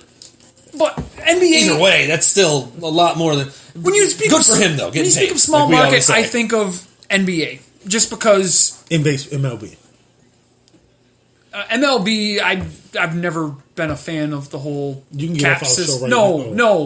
But NBA. Either way, that's still a lot more than. When you speak good for him though. When you speak of small market, I think of NBA just because in MLB. MLB, I've never been a fan of the whole cap system.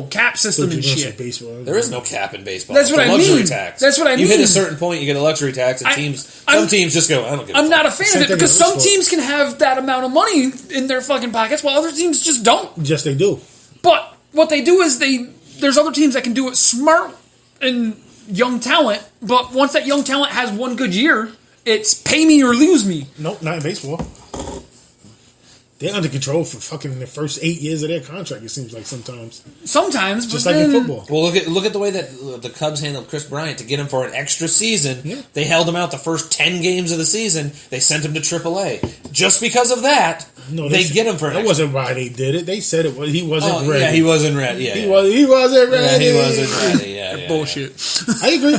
Cap system and shit. There is no cap in baseball. That's what I mean. Tax. That's what I mean. You hit a certain point, you get a luxury tax, and some teams just go, I don't give a fuck. I'm not a fan of it because some teams can have that amount of money in their fucking pockets while other teams just don't. Yes, they do. But what they do is there's other teams that can do it smart and young talent, but once that young talent has one good year, it's pay me or lose me. Nope, not in baseball. They're under control for fucking the first 8 years of their contract, it seems like sometimes. Sometimes, just like in football. Well, look at the way that the Cubs handled Chris Bryant to get him for an extra season. Yeah. They held him out the first 10 games of the season. They sent him to AAA. Just because of that, they get him for an extra. That wasn't why they did it. They said it was he wasn't ready. Yeah, he wasn't ready. Yeah, he wasn't ready. Yeah, he wasn't ready. Yeah. Bullshit. I agree.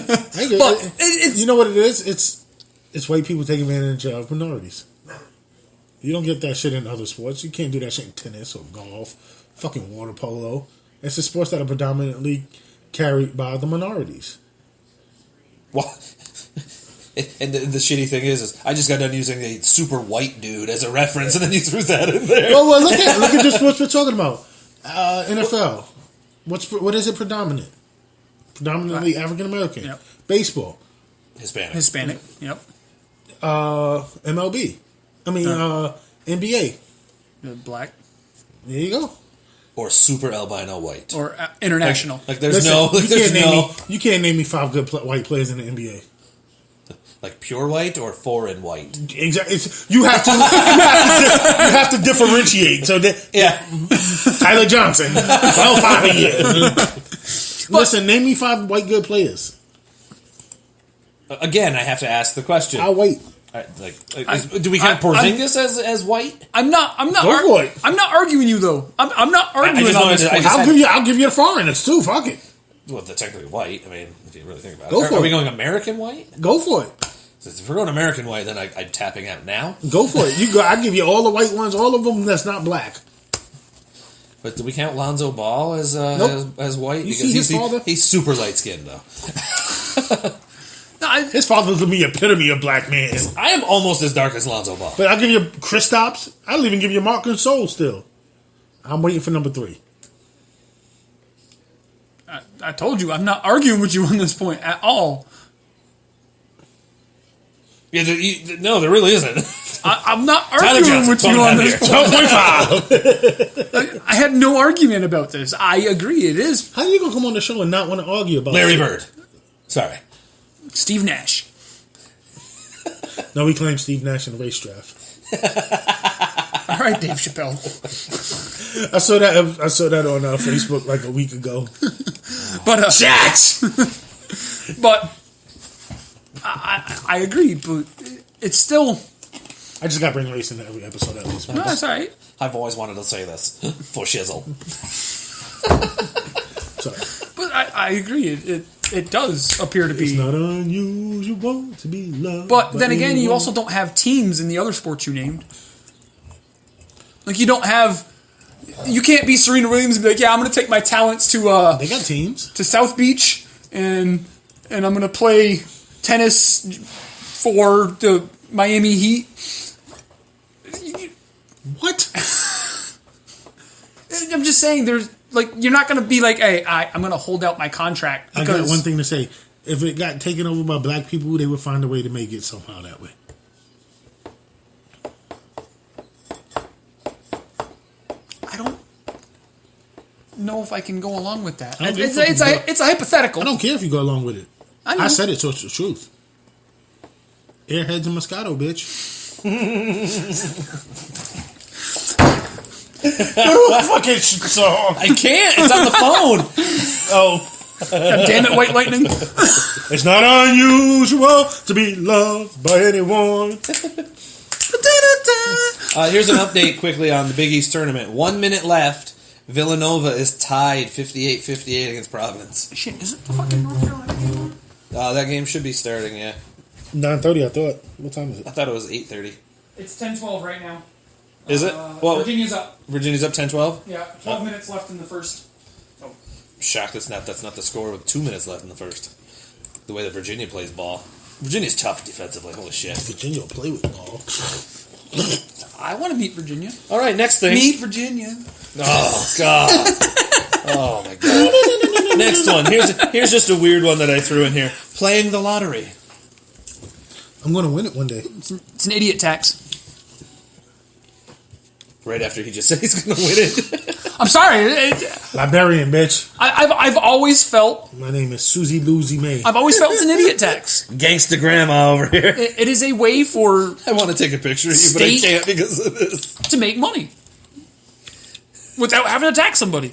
But you know what it is? It's white people taking advantage of minorities. You don't get that shit in other sports. You can't do that shit in tennis or golf, fucking water polo. It's the sports that are predominantly carried by the minorities. What? And the shitty thing is I just got done using a super white dude as a reference, and then you threw that in there. Well, look at the sports we're talking about. NFL. What is it predominant? Predominantly African American. Yep. Baseball. Hispanic. Yep. MLB. I mean, NBA. Black. There you go. Or super albino white. Or international. Like there's you can't name me 5 good white players in the NBA. Like pure white or foreign white? Exactly. You have to differentiate. So Tyler Johnson, 12.5 a year. Listen, name me 5 white good players. Again, I have to ask the question. I'll wait. Do we count Porzingis as white? I'm not Go for it. I'm not arguing you though. I'm not arguing on this point. I'll give you the foreigners too. Fuck it. Well, they're technically white. I mean, if you really think about it. Are we going American white? Go for it. If we're going American white, then I'm tapping out now. Go for it. I'll give you all the white ones, all of them that's not black. But do we count Lonzo Ball as white? Because he's super light skinned though. His father's the epitome of black man. I am almost as dark as Lonzo Ball. But I'll give you Kristaps. I'll even give you Marc Gasol still. I'm waiting for number 3. I told you, I'm not arguing with you on this point at all. Yeah, no, there really isn't. I'm not arguing with you on this. 12.5. I had no argument about this. I agree. It is. How are you gonna come on the show and not want to argue about Larry Bird? Sorry, Steve Nash. No, we claim Steve Nash in the race draft. All right, Dave Chappelle. I saw that on Facebook like a week ago. But Jax. But I agree. But it's still. I just got to bring race into every episode at least. No, that's all right. I've always wanted to say this for shizzle. Sorry. But I agree. It does appear to be. It's not unusual to be loved. But then again, you also don't have teams in the other sports you named. Like you don't have. You can't be Serena Williams and be like, yeah, I'm going to take my talents to. They got teams to South Beach and I'm going to play tennis for the Miami Heat. What? I'm just saying, there's like you're not going to be like, hey, I'm going to hold out my contract. I got one thing to say. If it got taken over by black people, they would find a way to make it somehow that way. I don't know if I can go along with that. It's a hypothetical. I don't care if you go along with it. I said it, so it's the truth. Airheads and Moscato, bitch. Fucking song. I can't. It's on the phone. Oh. God damn it, White Lightning. It's not unusual to be loved by anyone. Here's an update quickly on the Big East tournament. 1 minute left. Villanova is tied 58-58 against Providence. Shit, is it the fucking North Carolina game? That game should be starting, yeah. 9:30, I thought. What time is it? I thought it was 8:30. It's 10-12 right now. Is it? Well, Virginia's up. Virginia's up 10-12? Yeah, 12 minutes left in the first. Oh. Shocked that's not the score with 2 minutes left in the first. The way that Virginia plays ball. Virginia's tough defensively. Holy shit. Virginia will play with ball. I want to meet Virginia. All right, next thing. Meet Virginia. Oh, God. Oh, my God. Next one. Here's just a weird one that I threw in here. Playing the lottery. I'm going to win it one day. It's an idiot tax. Right after he just said he's going to win it. I'm sorry. Librarian, bitch. I've always felt... My name is Susie Lucy May. I've always felt it's an idiot tax. Gangsta grandma over here. It is a way for... I want to take a picture of you, but I can't because of this. To make money. Without having to tax somebody.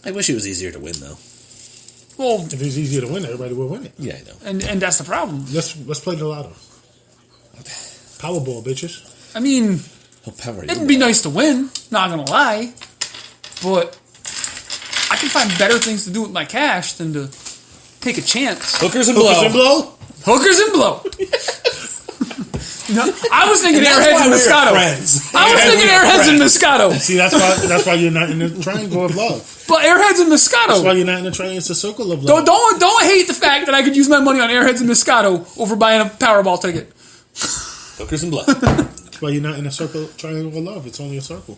I wish it was easier to win, though. Well, if it's easier to win, everybody will win it. Yeah, I know. And that's the problem. Let's play the lotto. Powerball, bitches. I mean, it'd be nice to win, not gonna lie. But I can find better things to do with my cash than to take a chance. Hookers and blow. Hookers and blow. No, I was thinking Airheads and Moscato. I was thinking Airheads and Moscato. See, that's why you're not in the triangle of love. But Airheads and Moscato. That's why you're not in the triangle. It's a circle of love. Don't hate the fact that I could use my money on Airheads and Moscato over buying a Powerball ticket. Hookers and blow. That's why you're not in a triangle of love. It's only a circle.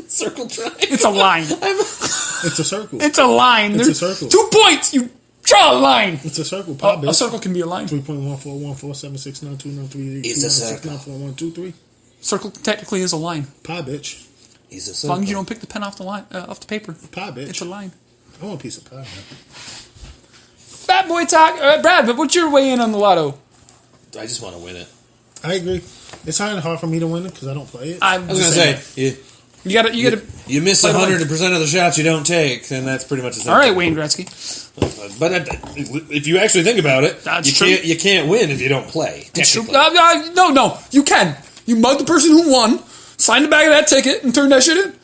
Circle triangle. It's a line. It's a circle. It's a line. It's a circle. 2 points. You draw a line. It's a circle. A circle can be a line. 3.1414769293. It's a circle. 94123. Circle technically is a line. Pie, bitch. He's a as long as you don't pick the pen off the line, off the paper. Pie, bitch. It's a line. I want a piece of pie, man. Fat boy talk, Brad. But what's your way in on the lotto? I just want to win it. I agree. It's kind of hard for me to win it because I don't play it. I was gonna say you gotta. You miss 100% of the shots you don't take, then that's pretty much the same. All right, Wayne Gretzky. But if you actually think about it, you can't win if you don't play. No, you can. You mug the person who won, sign the back of that ticket, and turn that shit in.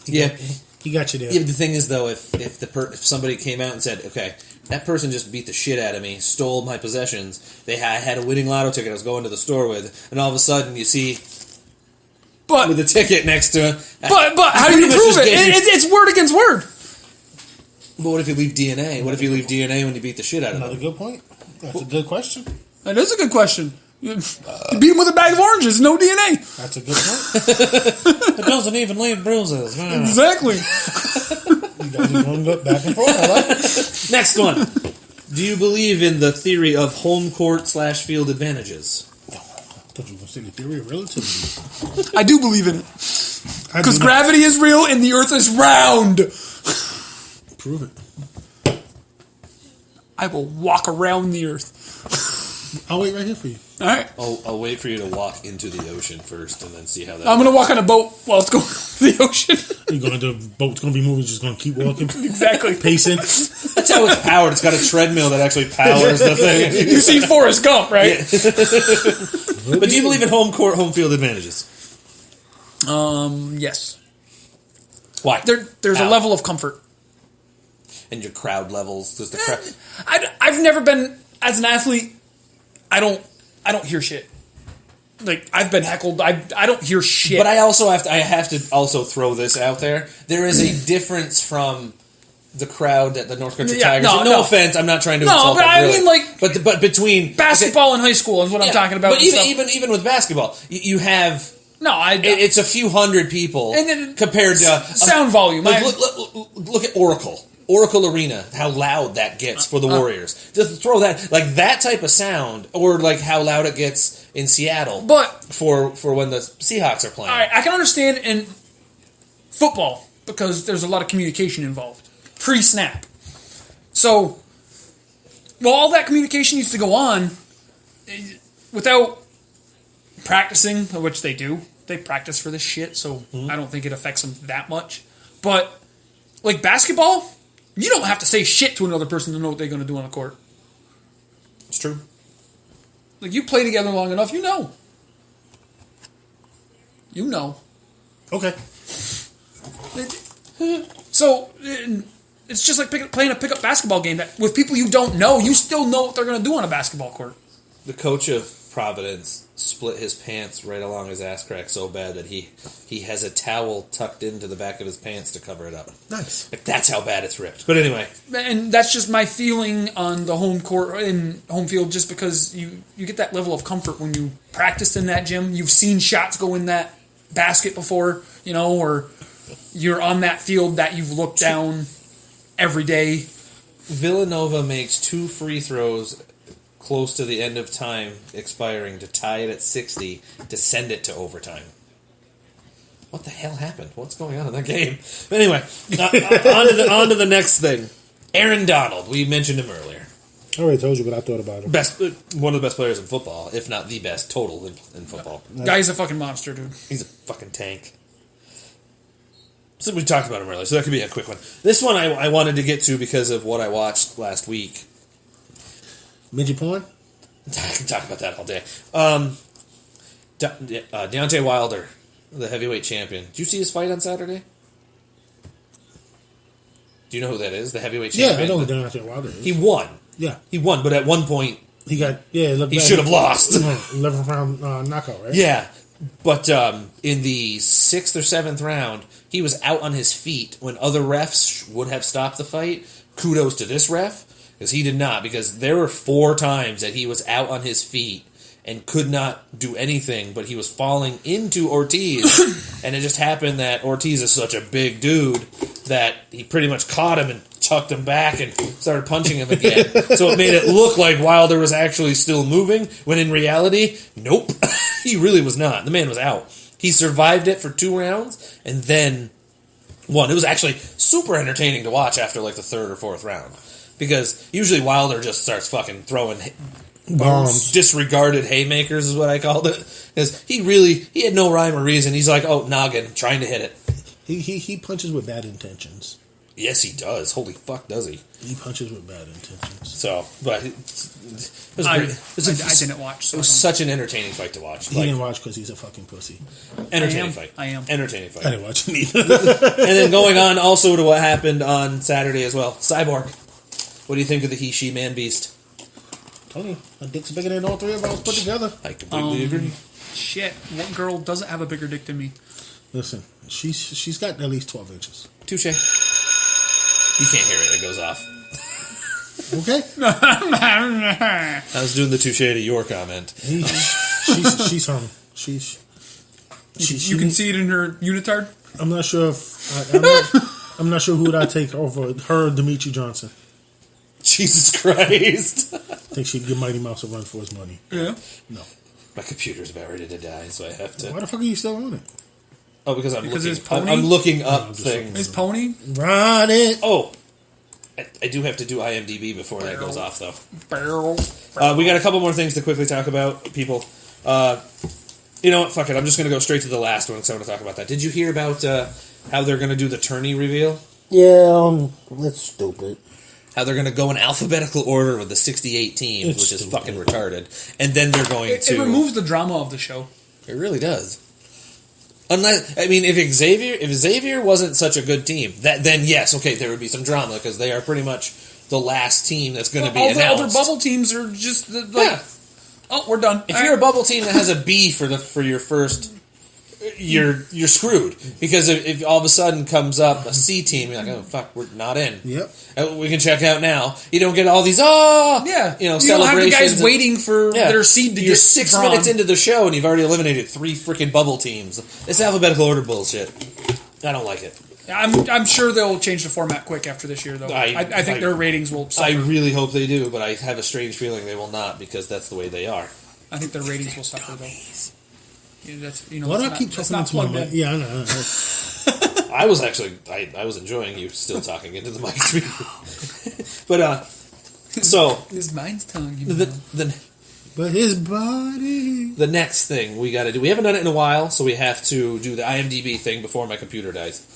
Yeah, he got you there. Yeah, but the thing is, though, if somebody came out and said, "Okay, that person just beat the shit out of me, stole my possessions. I had a winning lotto ticket I was going to the store with," and all of a sudden you see, with a ticket next to it. But how do you prove it? It's word against word. But what if you leave DNA? What if you leave DNA when you beat the shit out of them? Another good point. That's a good question. That is a good question. You beat him with a bag of oranges, no DNA. That's a good point. It doesn't even leave bruises. Exactly. You guys are going back and forth. I like it. Next one. Do you believe in the theory of home court / field advantages? I thought you were going to say the theory of relativity. I do believe in it. Because gravity is real and the earth is round. Prove it. I will walk around the earth. I'll wait right here for you. All right. I'll wait for you to walk into the ocean first and then see how that I'm going to walk on a boat while it's going to the ocean. You're going to the boat's going to be moving, just going to keep walking. Exactly. Pacing. That's how it's powered. It's got a treadmill that actually powers the thing. You've seen Forrest Gump, right? Yeah. But do you believe in home court, home field advantages? Yes. Why? There's a level of comfort. And your crowd levels. Does the crowd? I've never been, as an athlete, I don't hear shit. Like, I've been heckled. I don't hear shit. But I have to also throw this out there. There is a difference from the crowd at the North Country Tigers. No offense, I'm not trying to insult them, really. mean, like, but between basketball in high school is what I'm talking about. But even with basketball, you have it's a few hundred people and then compared to sound volume. Like, look at Oracle Arena, how loud that gets for the Warriors. Just throw that type of sound, or like how loud it gets in Seattle. But for when the Seahawks are playing, all right, I can understand in football because there's a lot of communication involved pre-snap. So, all that communication needs to go on without practicing, which they do. They practice for this shit, so I don't think it affects them that much. But like basketball, you don't have to say shit to another person to know what they're going to do on the court. It's true. Like, you play together long enough, you know. You know. Okay. So, it's just like playing a pickup basketball game that with people you don't know, you still know what they're going to do on a basketball court. The coach of Providence split his pants right along his ass crack so bad that he has a towel tucked into the back of his pants to cover it up. Nice. Like, that's how bad it's ripped. But anyway. And that's just my feeling on the home court and home field, just because you get that level of comfort when you practiced in that gym. You've seen shots go in that basket before, or you're on that field that you've looked down every day. Villanova makes 2 free throws close to the end of time expiring to tie it at 60 to send it to overtime. What the hell happened? What's going on in that game? But anyway, on to the next thing. Aaron Donald. We mentioned him earlier. I already told you what I thought about him. One of the best players in football, if not the best total in football. Guy's a fucking monster, dude. He's a fucking tank. So we talked about him earlier, so that could be a quick one. This one I wanted to get to because of what I watched last week. Midget porn? I can talk about that all day. Deontay Wilder, the heavyweight champion. Did you see his fight on Saturday? Do you know who that is? The heavyweight champion? Yeah, I know who Deontay Wilder is. He won. Yeah. He won, but at one point... He should have lost. 11th round knockout, right? Yeah. But in the 6th or 7th round, he was out on his feet when other refs would have stopped the fight. Kudos to this ref. Because he did not, because there were 4 times that he was out on his feet and could not do anything, but he was falling into Ortiz, and it just happened that Ortiz is such a big dude that he pretty much caught him and chucked him back and started punching him again. So it made it look like Wilder was actually still moving, when in reality, nope, he really was not. The man was out. He survived it for 2 rounds, and then won. It was actually super entertaining to watch after like the 3rd or 4th round. Because usually Wilder just starts fucking throwing bombs. Disregarded haymakers is what I called it. Because he had no rhyme or reason. He's like, oh, noggin, trying to hit it. He punches with bad intentions. Yes, he does. Holy fuck, does he? He punches with bad intentions. So, but I didn't watch. So it was such an entertaining fight to watch. He didn't watch because he's a fucking pussy. Entertaining fight. I am. Entertaining fight. I didn't watch it either. And then going on also to what happened on Saturday as well. Cyborg. What do you think of the He-She Man-Beast? Tony, my dick's bigger than all 3 of us put together. I completely agree. Shit, what girl doesn't have a bigger dick than me? Listen, she's got at least 12 inches. Touche. You can't hear it. It goes off. Okay. I was doing the touche to your comment. She's home. You can see it in her unitard? I'm not sure if... I'm not sure who would I take over, her or Demetri Johnson. Jesus Christ. I think she'd give Mighty Mouse a run for his money. Yeah. No. My computer's about ready to die, so I have to. Why the fuck are you still on it? Oh, because I'm his looking. pony? I'm looking up things. His pony? Run it. Oh, I do have to do IMDb before that goes off, though. Barrel. We got a couple more things to quickly talk about, people. You know what? Fuck it. I'm just going to go straight to the last one because I want to talk about that. Did you hear about how they're going to do the tourney reveal? Yeah, that's stupid. How they're going to go in alphabetical order with the 68 teams, which is fucking retarded. And then they're going to... It removes the drama of the show. It really does. Unless, I mean, if Xavier wasn't such a good team, then yes, okay, there would be some drama because they are pretty much the last team that's going to be announced. All the other bubble teams are just oh, we're done. If you're a bubble team that has a B for your first, you're screwed because if all of a sudden comes up a C team, you're like, oh fuck, we're not in. Yep. We can check out now. You don't get all these celebrations. You don't have the guys waiting for their seed to get 6 drawn. minutes into the show and you've already eliminated 3 freaking bubble teams. It's alphabetical order bullshit. I don't like it. I'm sure they'll change the format quick after this year, though. I think their ratings will suffer. I really hope they do, but I have a strange feeling they will not because that's the way they are. I think their ratings will suffer, though. Yeah, Why do I keep talking into my mic? Yeah, I know. I was enjoying you still talking into the mic. But, so... His mind's telling you. But his body... The next thing we got to do... We haven't done it in a while, so we have to do the IMDb thing before my computer dies.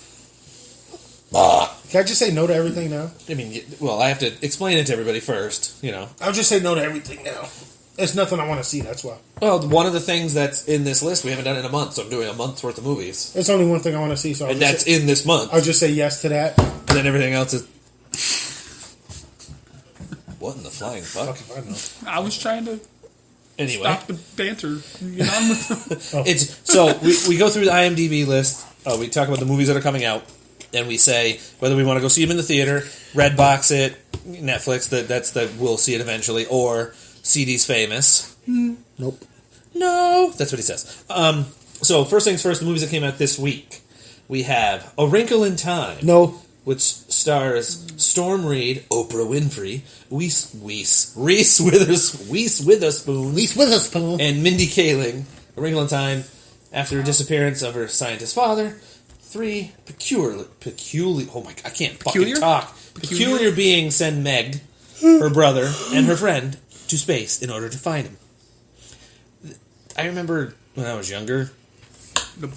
Can I just say no to everything now? I mean, well, I have to explain it to everybody first, you know. I'll just say no to everything now. There's nothing I want to see, that's why. Well, one of the things that's in this list, we haven't done it in a month, so I'm doing a month's worth of movies. There's only one thing I want to see, so and that's in this month. I'll just say yes to that. And then everything else is... What in the flying fuck? Fuck if I know. I was trying to stop the banter. Get on with So we go through the IMDb list. We talk about the movies that are coming out. And we say whether we want to go see them in the theater, Redbox it, Netflix, we'll see it eventually, or CD's Famous. Nope. No. That's what he says. So first things first, the movies that came out this week. We have A Wrinkle in Time. No. Which stars Storm Reid, Oprah Winfrey, Reese Witherspoon, and Mindy Kaling. A Wrinkle in Time, after the disappearance of her scientist father, 3 peculiar beings send Meg, her brother, and her friend to space in order to find him. I remember when I was younger, the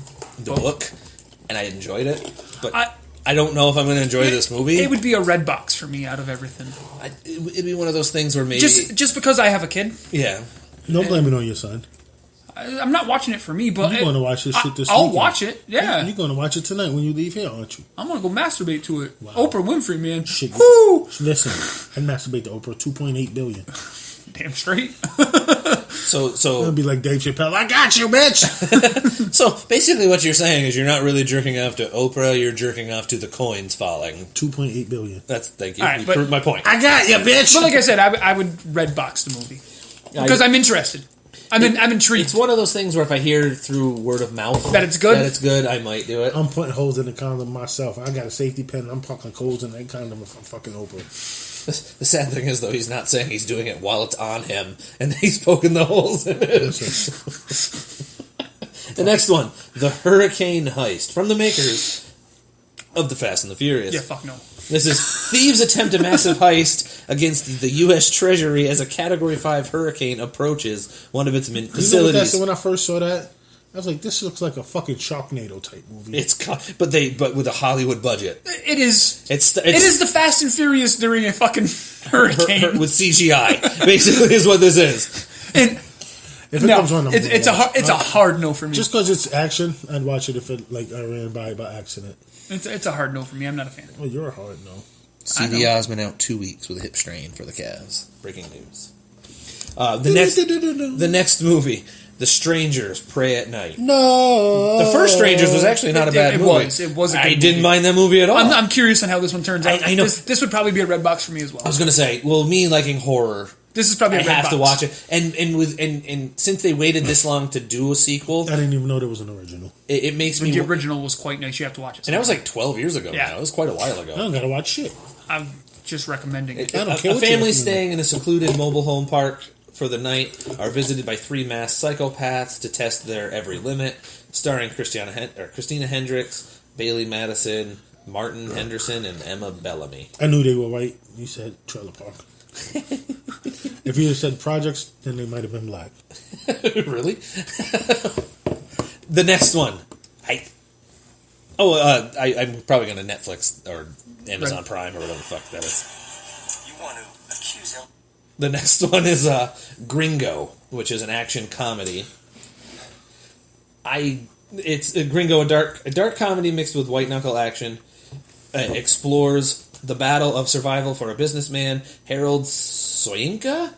book, and I enjoyed it, but I don't know if I'm going to enjoy this movie. It would be a Redbox for me out of everything. It'd be one of those things where maybe... Just because I have a kid. Yeah. Don't blame it on your son. I'm not watching it for me, but... You're going to watch this shit this I'll weekend. watch it, yeah. You're going to watch it tonight when you leave here, aren't you? I'm going to go masturbate to it. Wow. Oprah Winfrey, man. Shit. Woo! Listen, I masturbate to Oprah, $2.8 billion. Damn straight. So it'll be like Dave Chappelle. I got you, bitch. So basically, what you're saying is you're not really jerking off to Oprah. You're jerking off to the coins falling. $2.8 billion. Thank you. Right, you proved my point. I got you, bitch. But like I said, I would Redbox the movie because I'm interested. I'm intrigued. It's one of those things where if I hear through word of mouth that it's good, I might do it. I'm putting holes in the condom myself. I got a safety pin. I'm poking holes in that condom if I'm fucking Oprah. The sad thing is, though, he's not saying he's doing it while it's on him, and he's poking the holes in it. The next one, The Hurricane Heist, from the makers of The Fast and the Furious. Yeah, fuck no. This is thieves attempt a massive heist against the U.S. Treasury as a Category 5 hurricane approaches one of its facilities. You know what that's when I first saw that? I was like, this looks like a fucking Sharknado type movie. But with a Hollywood budget. It is. It is the Fast and Furious during a fucking hurricane with CGI. Basically, is what this is. And if it comes on, it's a hard no for me. Just because it's action, I'd watch it if I ran by accident. It's a hard no for me. I'm not a fan. Well, you're a hard no. CD Osman out 2 weeks with a hip strain for the Cavs. Breaking news. The next movie. The Strangers Pray at Night. No. The first Strangers was actually not a bad movie. It was a good I movie. didn't mind that movie at all. I'm curious on how this one turns out. I know. This would probably be a Redbox for me as well. I was going to say, well, me liking horror, this is probably a Redbox. I have to watch it. And since they waited this long to do a sequel... I didn't even know there was an original. It makes me... The original was quite nice. You have to watch it. And that was like 12 years ago now. It was quite a while ago. I don't got to watch shit. just recommending it. A family staying in a secluded mobile home park for the night are visited by 3 masked psychopaths to test their every limit, starring Christina Hendricks, Bailey Madison, Martin Henderson, and Emma Bellamy. I knew they were white. You said trailer park. If you had said projects, then they might have been black. Really? The next one. I'm probably going to Netflix or Amazon Prime or whatever the fuck that is. You want to accuse him? The next one is Gringo, which is an action comedy. It's Gringo, a dark comedy mixed with white knuckle action. Explores the battle of survival for a businessman, Harold Soyinka,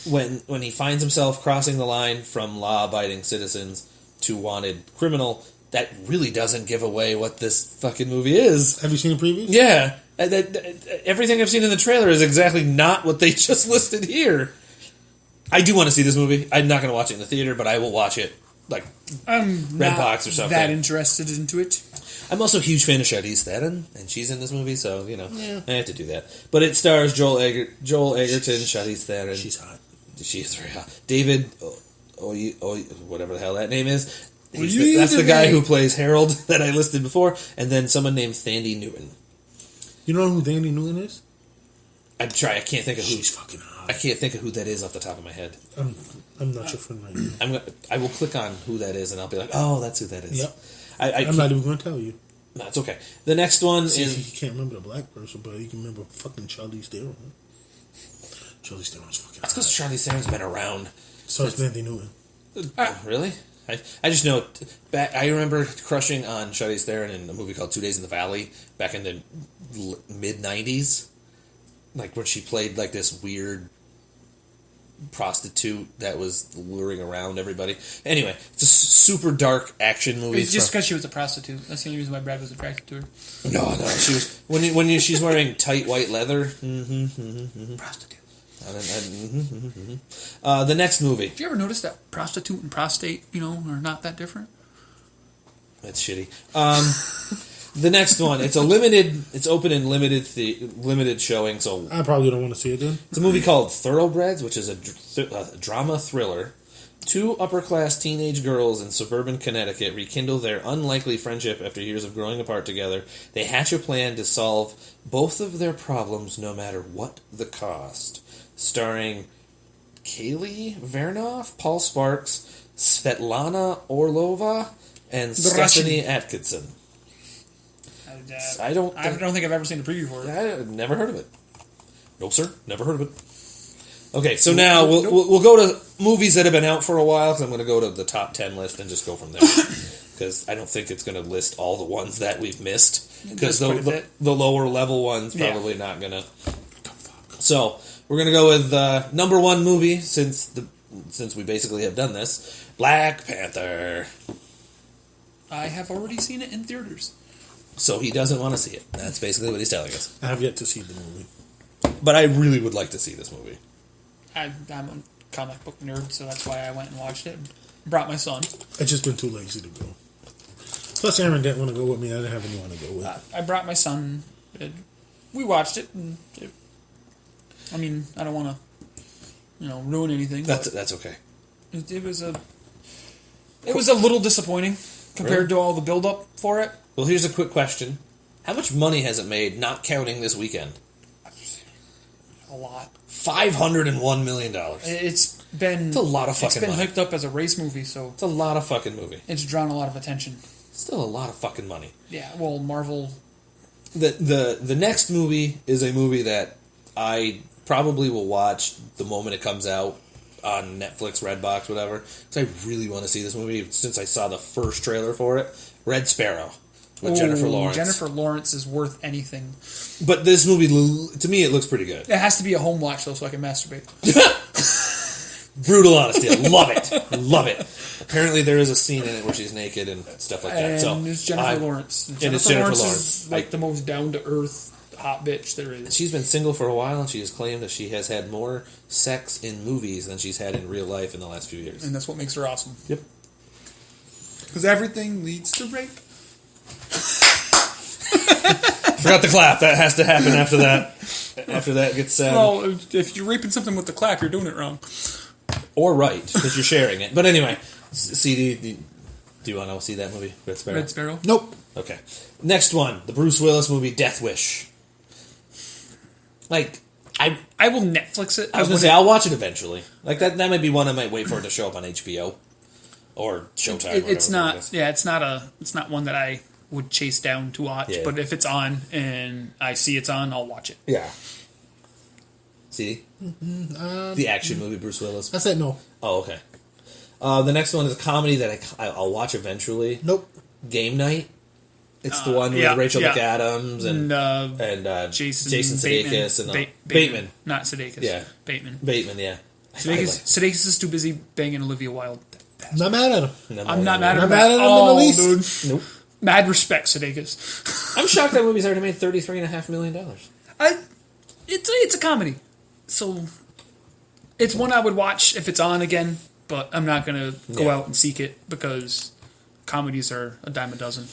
when he finds himself crossing the line from law-abiding citizens to wanted criminal. That really doesn't give away what this fucking movie is. Have you seen the preview? Yeah. Everything I've seen in the trailer is exactly not what they just listed here. I do want to see this movie. I'm not going to watch it in the theater, but I will watch it, like, Redbox or something. That interested into it. I'm also a huge fan of Charlize Theron, and she's in this movie, so, I have to do that. But it stars Joel Egerton, Charlize Theron. She's hot. She is very hot. David, whatever the hell that name is. That's the guy who plays Harold that I listed before, and then someone named Thandie Newton. You know who Thandie Newton is? I can't think of who. She's fucking hot. I can't think of who that is off the top of my head. I'm not your friend right now. I will click on who that is, and I'll be like, oh, that's who that is. Yep. I'm not even going to tell you. No, it's okay. The next one is... You can't remember the black person, but you can remember fucking Charlize Theron. Charlize Theron's fucking That's because Charlize Theron's been around. So it's Thandie Newton. Really? I just know... I remember crushing on Charlize Theron in a movie called 2 Days in the Valley back in the mid-90s. Like, when she played, like, this weird prostitute that was luring around everybody. Anyway, it's a super dark action movie. It's just because she was a prostitute. That's the only reason why Brad was attracted to her. No, she was she's wearing tight white leather. Prostitute. The next movie. Did you ever notice that prostitute and prostate, are not that different? That's shitty. The next one, it's open in limited showing, so... I probably don't want to see it then. It's a movie called Thoroughbreds, which is a drama thriller. 2 upper-class teenage girls in suburban Connecticut rekindle their unlikely friendship after years of growing apart together. They hatch a plan to solve both of their problems no matter what the cost. Starring Kaylee Vernoff, Paul Sparks, Svetlana Orlova, and Stephanie Atkinson. I don't think I've ever seen a preview for it. I've never heard of it. Nope, sir. Never heard of it. Okay, so now we'll go to movies that have been out for a while, because I'm going to go to the top 10 list and just go from there. Because I don't think it's going to list all the ones that we've missed. Because the lower level ones probably not going to. So we're going to go with number 1 movie, since we basically have done this, Black Panther. I have already seen it in theaters. So he doesn't want to see it. That's basically what he's telling us. I have yet to see the movie. But I really would like to see this movie. I'm a comic book nerd, so that's why I went and watched it. Brought my son. I've just been too lazy to go. Plus, Aaron didn't want to go with me. I didn't have anyone to go with. I brought my son. We watched it. And I don't want to, ruin anything. That's okay. It was a little disappointing compared to all the build-up for it. Well, here's a quick question. How much money has it made, not counting this weekend? A lot. $501 million. It's a lot of fucking money. It's been hyped up as a race movie, so... It's a lot of fucking movie. It's drawn a lot of attention. Still a lot of fucking money. Yeah, well, Marvel... The next movie is a movie that I probably will watch the moment it comes out on Netflix, Redbox, whatever. Because I really want to see this movie since I saw the first trailer for it. Red Sparrow. With Jennifer Lawrence. Jennifer Lawrence is worth anything. But this movie, to me, it looks pretty good. It has to be a home watch, though, so I can masturbate. Brutal honesty. I love it. Love it. Apparently, there is a scene in it where she's naked and stuff like that. And it's Jennifer Lawrence. Jennifer Lawrence is like the most down-to-earth hot bitch there is. She's been single for a while, and she has claimed that she has had more sex in movies than she's had in real life in the last few years. And that's what makes her awesome. Yep. Because everything leads to rape. Forgot the clap. That has to happen after that. After that gets well, if you're raping something with the clap, you're doing it wrong. Or right, because you're sharing it. But anyway, CD, do you want to see that movie, Red Sparrow? Red Sparrow? Nope. Okay. Next one, the Bruce Willis movie Death Wish. Like, I will Netflix it. I was going to say, I'll watch it eventually. Like, that might be one I might wait for it to show up on HBO. Or Showtime. It's not. Yeah, it's not one that I would chase down to watch. Yeah. But if it's on and I see it's on, I'll watch it. Yeah. See? The action movie Bruce Willis. I said no. Oh, okay. The next one is a comedy that I'll watch eventually. Nope. Game Night. It's the one with Rachel McAdams and Jason Sudeikis and Bateman. Not Sudeikis. Yeah. Bateman, yeah. Sudeikis is too busy banging Olivia Wilde. Not mad at him. I'm not mad at him. Mad at him in the least. Nope. Mad respect, Sudeikis. I'm shocked that movie's already made $33.5 million. It's a comedy, so it's one I would watch if it's on again. But I'm not going to go out and seek it because comedies are a dime a dozen.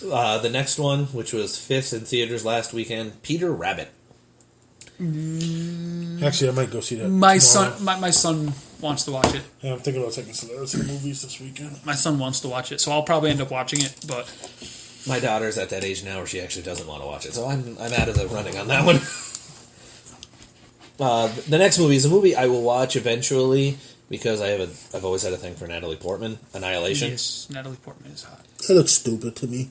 The next one, which was 5th in theaters last weekend, Peter Rabbit. Actually, I might go see that. My son wants to watch it. Yeah, I'm thinking about taking Solaris to the movies this weekend. My son wants to watch it, so I'll probably end up watching it. But my daughter's at that age now where she actually doesn't want to watch it, so I'm out of the running on that one. The next movie is a movie I will watch eventually because I've always had a thing for Natalie Portman. Annihilation. Yes, Natalie Portman is hot. That looks stupid to me.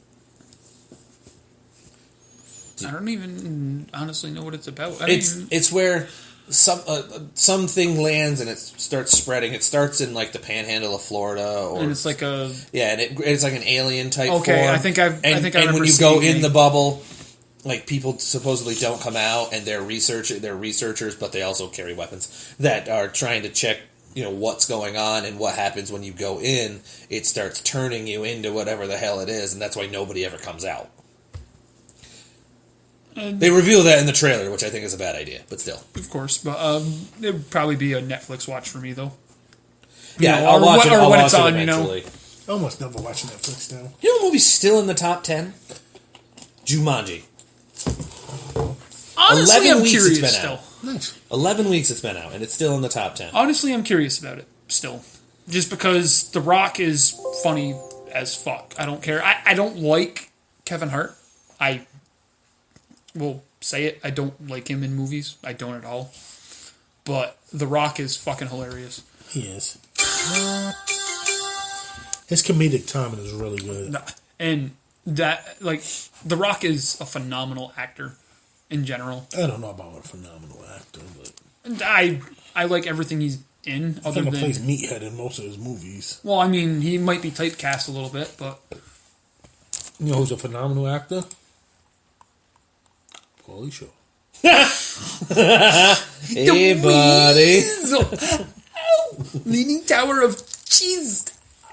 I don't even honestly know what it's about. It's where something lands and it starts spreading. It starts in like the Panhandle of Florida, and it's like a and it's like an alien type. Okay, form. I think and when you go in the bubble, like people supposedly don't come out, and they're researchers, but they also carry weapons that are trying to check. What's going on and what happens when you go in. It starts turning you into whatever the hell it is, and that's why nobody ever comes out. They reveal that in the trailer, which I think is a bad idea, but still. Of course, but it would probably be a Netflix watch for me, though. I'll watch it. I'll watch it eventually. I almost never watch Netflix now. You know what movie's still in the top 10? Jumanji. Honestly, 11 I'm weeks curious it's been still. out. Nice. 11 weeks it's been out, and it's still in the top 10. Honestly, I'm curious about it still. Just because The Rock is funny as fuck. I don't care. I don't like Kevin Hart. I will say it. I don't like him in movies. I don't at all. But The Rock is fucking hilarious. He is. His comedic timing is really good. And that, like, The Rock is a phenomenal actor in general. I don't know about a phenomenal actor, but I like everything he's in. Other than plays meathead in most of his movies. Well, I mean, he might be typecast a little bit, but you know who's a phenomenal actor? Pauly Shore. Hey, buddy. Leaning Tower of Cheese.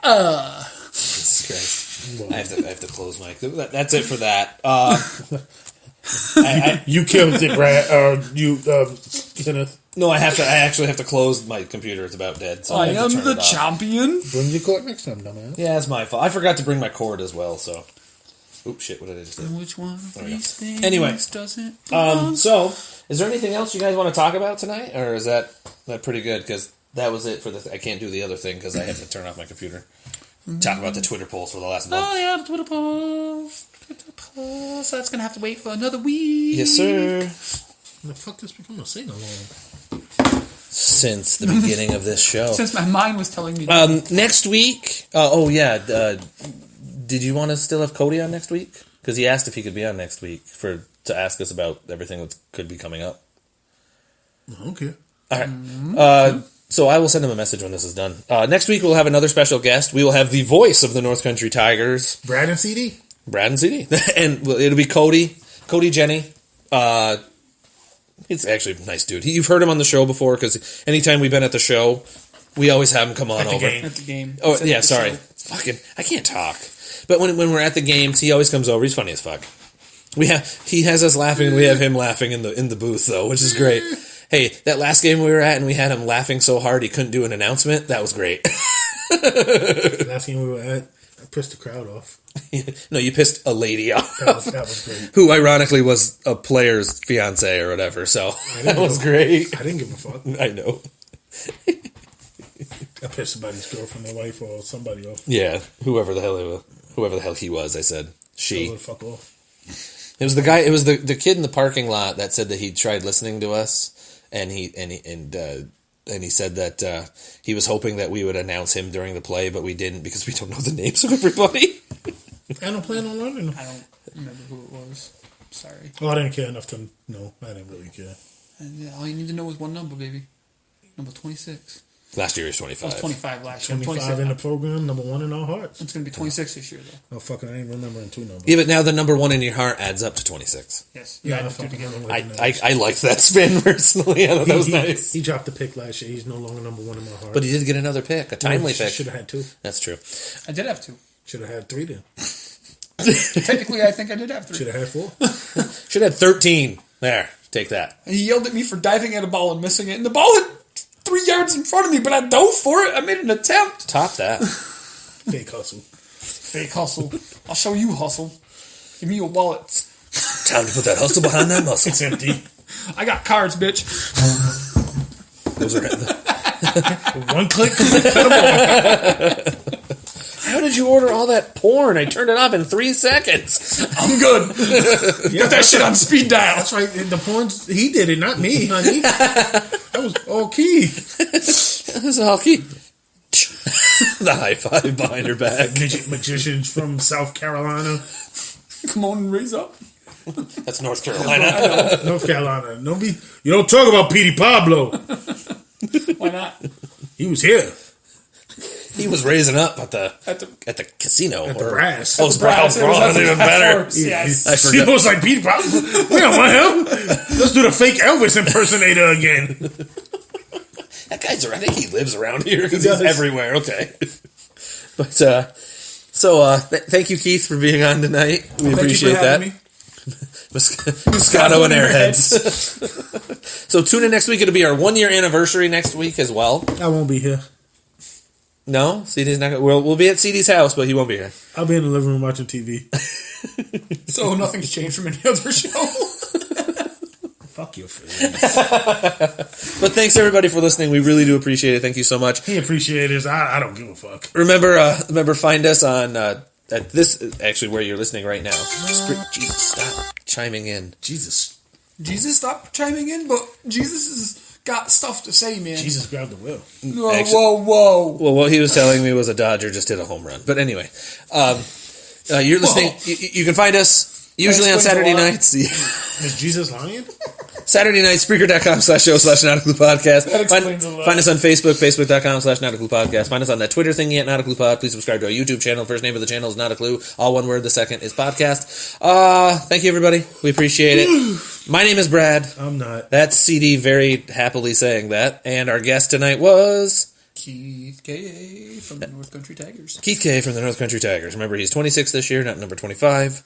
Jesus Christ. I have to close my... That's it for that. You killed it, Brad. Kenneth. No, I actually have to close my computer. It's about dead. So I am the champion. Bring your cord next time, dumbass. Yeah, it's my fault. I forgot to bring my cord as well, so... Oops, shit, what did I just do? Which one of these things doesn't so, is there anything else you guys want to talk about tonight? Or is that pretty good? Because that was it for the... I can't do the other thing because I have to turn off my computer. Talk about the Twitter polls for the last month. Oh, yeah, the Twitter polls. So that's going to have to wait for another week. Yes, sir. The fuck this become a sing-along? Since the beginning of this show. Since my mind was telling me. Next week... did you want to still have Cody on next week? Because he asked if he could be on next week to ask us about everything that could be coming up. Okay. All right. So I will send him a message when this is done. Next week we'll have another special guest. We will have the voice of the North Country Tigers. Brad and CD? Brad and CD. And it'll be Cody Jenny. He's actually a nice dude. You've heard him on the show before because anytime we've been at the show, we always have him come on over. At the game. Oh, yeah, sorry. Fucking, I can't talk. But when we're at the games, he always comes over. He's funny as fuck. He has us laughing, and we have him laughing in the booth though, which is great. Hey, that last game we were at, and we had him laughing so hard he couldn't do an announcement. That was great. Last game we were at. I pissed the crowd off. No, you pissed a lady off. That was great. Who, ironically, was a player's fiance or whatever, so that was great. I didn't give a fuck. I know. I pissed somebody's girlfriend or wife or somebody off. Yeah, whoever the hell he was, I said. She. Fuck off. It was the guy, it was the kid in the parking lot that said that he tried listening to us, and he said that he was hoping that we would announce him during the play, but we didn't because we don't know the names of everybody. I don't plan on learning. I don't remember who it was. Sorry. Oh, I didn't care enough to know. I didn't really care. And all you need to know is one number, baby. Number 26. Last year he was 25. I was 25 last year. 25 in the program, number 1 in our hearts. It's going to be 26 this year, though. Oh, fucking, I ain't remembering 2 numbers. Yeah, but now the number 1 in your heart adds up to 26. Yes. Yeah, I together. I liked that spin personally. I thought that was nice. He dropped the pick last year. He's no longer number 1 in my heart. But he did get another pick, a timely pick. Should have had 2. That's true. I did have 2. Should have had 3 then. Technically, I think I did have 3. Should have had 4. Should have had 13. There, take that. And he yelled at me for diving at a ball and missing it. And the ball hit 3 yards in front of me, but I dove for it. I made an attempt. Top that. Fake hustle. Fake hustle. I'll show you hustle. Give me your wallets. Time to put that hustle behind that muscle. It's empty. I got cards, bitch. Those are one click. How did you order all that porn? I turned it off in 3 seconds. I'm good. Put that shit on speed dial. That's right. The porns, he did it, not me, honey. That was all key. That was all key. The high five behind her back. Midget magicians from South Carolina. Come on and raise up. That's North Carolina. North Carolina. You don't talk about Petey Pablo. Why not? He was here. He was raising up at the casino. At the brass. Oh, brass. That's even better. Yes. I forgot. He was like, Petey Pablo. We don't want him. Let's do the fake Elvis impersonator again. That guy's around. I think he lives around here because he's everywhere. Okay. But, thank you, Keith, for being on tonight. We appreciate that. Moscato and Airheads. So tune in next week. It'll be our 1-year anniversary next week as well. I won't be here. No? CD's not. We'll be at CD's house, but he won't be here. I'll be in the living room watching TV. So nothing's changed from any other show. Fuck your face. But thanks everybody for listening. We really do appreciate it. Thank you so much. He appreciates it. I don't give a fuck. Remember, find us on at this actually where you're listening right now. Jesus, stop chiming in. Jesus, stop chiming in. But Jesus has got stuff to say, man. Jesus grabbed the wheel. Whoa. Well, what he was telling me was a Dodger just hit a home run. But anyway, you're listening. You can find us usually on Saturday nights. Is Jesus lying? Saturday night, Spreaker.com/show/NotaCluePodcast. Find us on Facebook, Facebook.com/NotaCluePodcast. Find us on that Twitter thingy at NotaCluePod. Please subscribe to our YouTube channel. First name of the channel is Not a Clue. All one word. The second is podcast. Thank you, everybody. We appreciate it. My name is Brad. I'm not. That's CD very happily saying that. And our guest tonight was... Keith K. from the North Country Tigers. Keith K. from the North Country Tigers. Remember, he's 26 this year, not number 25.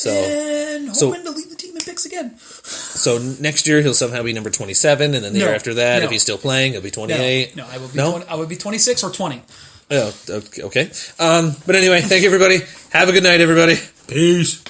And hoping to lead the team in picks again. So next year he'll somehow be number 27, and then the year after that, if he's still playing, he'll be 28. No, I will be. I would be 26 or 20. Oh, okay. But anyway, thank you, everybody. Have a good night, everybody. Peace.